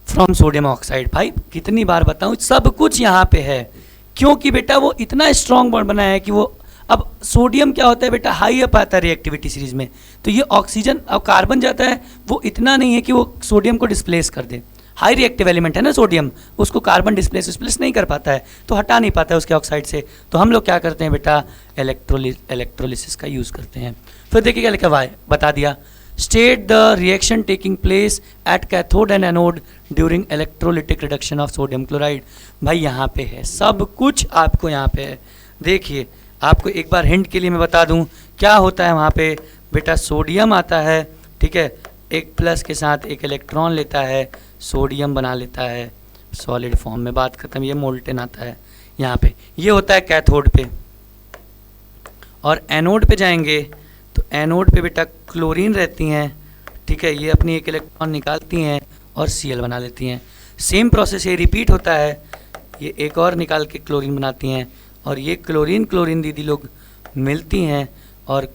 from sodium oxide. भाई कितनी बार बताऊं, सब कुछ यहाँ पे है, क्योंकि बेटा वो इतना स्ट्रॉन्ग बॉन्ड बनाया है कि वो, अब सोडियम क्या होता है बेटा, हाई अप आता है रिएक्टिविटी सीरीज में, तो ये ऑक्सीजन, अब कार्बन जाता है, वो इतना नहीं है कि वो सोडियम को डिस्प्लेस कर दे। हाई रिएक्टिव एलिमेंट है ना सोडियम, उसको कार्बन डिस्प्लेस नहीं कर पाता है, तो हटा नहीं पाता है उसके ऑक्साइड से, तो हम लोग क्या करते हैं बेटा, इलेक्ट्रोलिसिस का यूज़ करते हैं। फिर देखिए क्या लिखा हुआ है, बता दिया। State the reaction taking place at cathode and anode during electrolytic reduction of sodium chloride. भाई यहाँ पे है, सब कुछ आपको यहाँ पे है। देखिए आपको एक बार हिंट के लिए मैं बता दूं क्या होता है वहाँ पे बेटा, सोडियम आता है, ठीक है, एक प्लस के साथ एक इलेक्ट्रॉन लेता है, सोडियम बना लेता है सॉलिड फॉर्म में, बात खत्म। ये मोल्टेन आता है यहाँ पे, ये होता है कैथोड पे। और एनोड पे जाएंगे तो एनोड पे बेटा क्लोरीन रहती हैं, ठीक है, ये अपनी एक इलेक्ट्रॉन निकालती हैं और Cl बना लेती हैं। सेम प्रोसेस ये रिपीट होता है, ये एक और निकाल के क्लोरीन बनाती हैं और ये क्लोरीन क्लोरीन दीदी लोग मिलती हैं और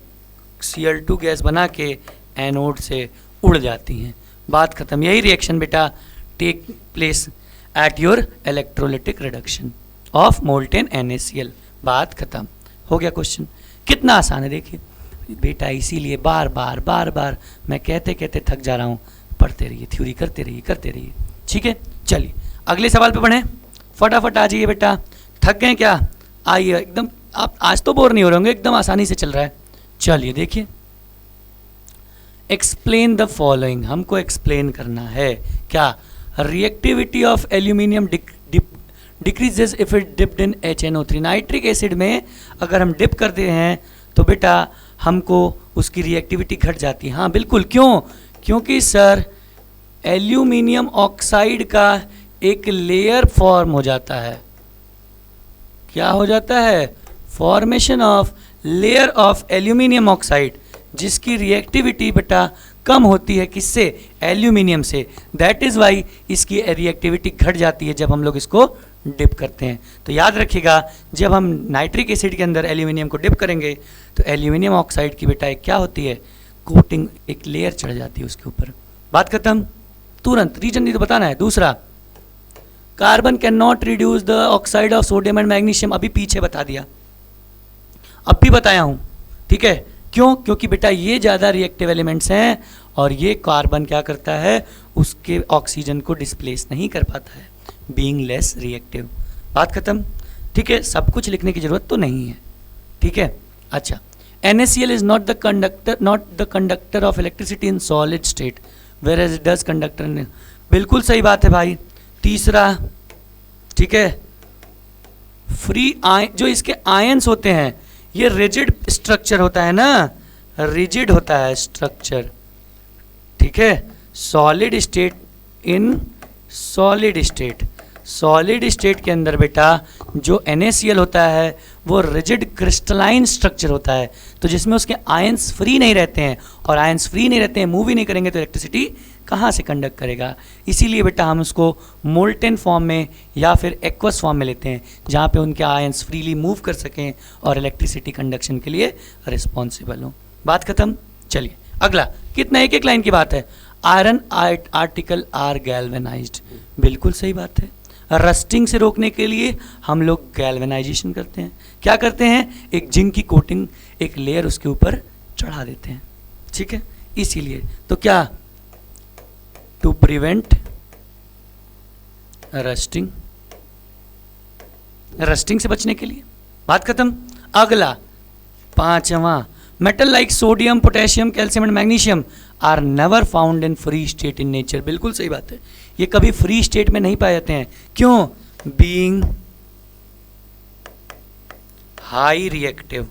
Cl2 गैस बना के एनोड से उड़ जाती हैं, बात खत्म। यही रिएक्शन बेटा take place at your electrolytic reduction of molten NaCl, बात खत्म। हो गया क्वेश्चन, कितना आसान है देखिए बेटा, इसीलिए बार बार मैं कहते कहते थक जा रहा हूँ, पढ़ते रहिए, थ्योरी करते रहिए, ठीक है। चलिए अगले सवाल पे पढ़ें, फटाफट आ जाइए बेटा, थक गए क्या? आइए, एकदम आप आज तो बोर नहीं हो रहे होंगे, एकदम आसानी से चल रहा है। चलिए देखिए, एक्सप्लेन द फॉलोइंग, हमको एक्सप्लेन करना है क्या? Reactivity of aluminium decreases if it dipped in HNO3। Nitric acid में अगर हम डिप करते हैं तो बेटा हमको उसकी रिएक्टिविटी घट जाती है। हाँ बिल्कुल, क्यों? क्योंकि सर एल्यूमिनियम ऑक्साइड का एक लेयर फॉर्म हो जाता है। क्या हो जाता है? Formation of layer of aluminium oxide, जिसकी रिएक्टिविटी बेटा कम होती है, किससे? एल्यूमिनियम से। दैट इज़ वाई इसकी रिएक्टिविटी घट जाती है जब हम लोग इसको डिप करते हैं। तो याद रखिएगा, जब हम नाइट्रिक एसिड के अंदर एल्यूमिनियम को डिप करेंगे तो एल्यूमिनियम ऑक्साइड की बेटा एक क्या होती है? कोटिंग, एक लेयर चढ़ जाती है उसके ऊपर, बात खत्म। तुरंत रीजन नहीं तो बताना है। दूसरा, carbon can not reduce the oxide of sodium and magnesium, अभी पीछे बता दिया, अब भी बताया हूं, ठीक है। क्यों? क्योंकि बेटा ये ज़्यादा रिएक्टिव एलिमेंट्स हैं और ये कार्बन क्या करता है? उसके ऑक्सीजन को डिस्प्लेस नहीं कर पाता है, बीइंग लेस रिएक्टिव, बात खत्म, ठीक है। सब कुछ लिखने की जरूरत तो नहीं है, ठीक है। अच्छा, NaCl is not the conductor of electricity in solid state whereas it does conductor in, बिल्कुल सही बात है भाई। तीसरा, ठीक है, फ्री जो इसके आयंस होते हैं, ये रिजिड स्ट्रक्चर होता है ना, रिजिड होता है स्ट्रक्चर, ठीक है। सॉलिड स्टेट, इन सॉलिड स्टेट के अंदर बेटा जो NaCl होता है वो रिजिड क्रिस्टलाइन स्ट्रक्चर होता है, तो जिसमें उसके आयंस फ्री नहीं रहते हैं, और आयंस फ्री नहीं रहते हैं, मूव ही नहीं करेंगे तो इलेक्ट्रिसिटी कहाँ से कंडक्ट करेगा? इसीलिए बेटा हम उसको मोल्टेन फॉर्म में या फिर एक्वस फॉर्म में लेते हैं, जहाँ पे उनके आयंस फ्रीली मूव कर सकें और इलेक्ट्रिसिटी कंडक्शन के लिए रिस्पॉन्सिबल हो, बात खत्म। चलिए अगला, कितना एक एक लाइन की बात है। आयरन आर्टिकल आर गैल्वेनाइज्ड, बिल्कुल सही बात है। रस्टिंग से रोकने के लिए हम लोग गैल्वेनाइजेशन करते हैं। क्या करते हैं? एक जिंक की कोटिंग, एक लेयर उसके ऊपर चढ़ा देते हैं, ठीक है। इसीलिए तो क्या, टू प्रिवेंट रस्टिंग, रस्टिंग से बचने के लिए, बात खत्म। अगला पांचवा, metal like sodium, potassium, calcium and magnesium are never found in free state in nature, बिल्कुल सही बात है। ये कभी फ्री स्टेट में नहीं पाए जाते हैं, क्यों? Being high reactive,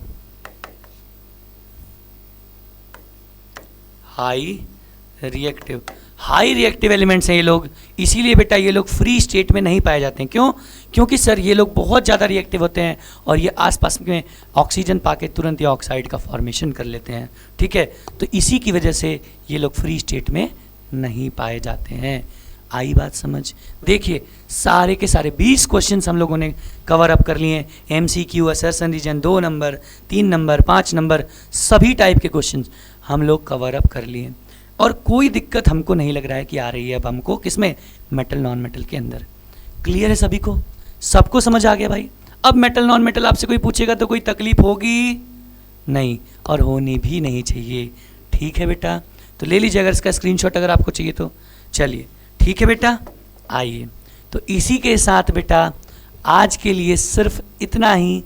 high reactive elements हैं ये लोग, इसीलिए बेटा ये लोग फ्री स्टेट में नहीं पाए जाते हैं। क्यों? क्योंकि सर ये लोग बहुत ज़्यादा रिएक्टिव होते हैं और ये आसपास में ऑक्सीजन पाके तुरंत ये ऑक्साइड का फॉर्मेशन कर लेते हैं, ठीक है। तो इसी की वजह से ये लोग फ्री स्टेट में नहीं पाए जाते हैं। आई बात समझ? देखिए सारे के सारे 20 क्वेश्चंस हम लोगों ने कवर अप कर लिए। MCQ, assertion reason 2 number, 3 number, 5 number, सभी टाइप के क्वेश्चंस हम लोग कवर अप कर लिए और कोई दिक्कत हमको नहीं लग रहा है कि आ रही है अब हमको, किसमें? मेटल नॉन मेटल के अंदर। क्लियर है सभी को? सबको समझ आ गया भाई? अब मेटल नॉन मेटल आपसे कोई पूछेगा तो कोई तकलीफ होगी नहीं और होनी भी नहीं चाहिए, ठीक है बेटा। तो ले लीजिए अगर इसका स्क्रीनशॉट अगर आपको चाहिए तो। चलिए ठीक है बेटा, आइए तो इसी के साथ बेटा आज के लिए सिर्फ इतना ही।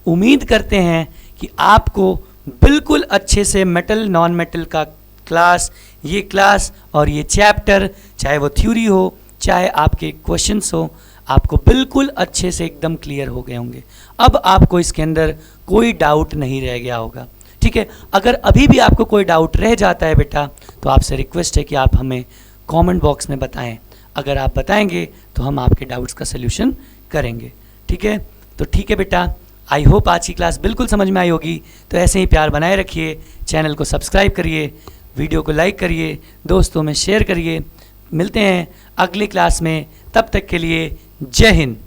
उम्मीद करते हैं कि आपको बिल्कुल अच्छे से मेटल नॉन मेटल का क्लास, ये क्लास और ये चैप्टर, चाहे वो थ्योरी हो चाहे आपके क्वेश्चंस हो, आपको बिल्कुल अच्छे से एकदम क्लियर हो गए होंगे। अब आपको इसके अंदर कोई डाउट नहीं रह गया होगा। ठीक है, अगर अभी भी आपको कोई डाउट रह जाता है बेटा, तो आपसे रिक्वेस्ट है कि आप हमें कमेंट बॉक्स में बताएं। अगर आप बताएंगे तो हम आपके डाउट्स का सल्यूशन करेंगे। ठीक है, तो ठीक है बेटा, आई होप आज की क्लास बिल्कुल समझ में आई होगी। तो ऐसे ही प्यार बनाए रखिए, चैनल को सब्सक्राइब करिए, वीडियो को लाइक करिए, दोस्तों में शेयर करिए। मिलते हैं अगली क्लास में, तब तक के लिए जय हिंद।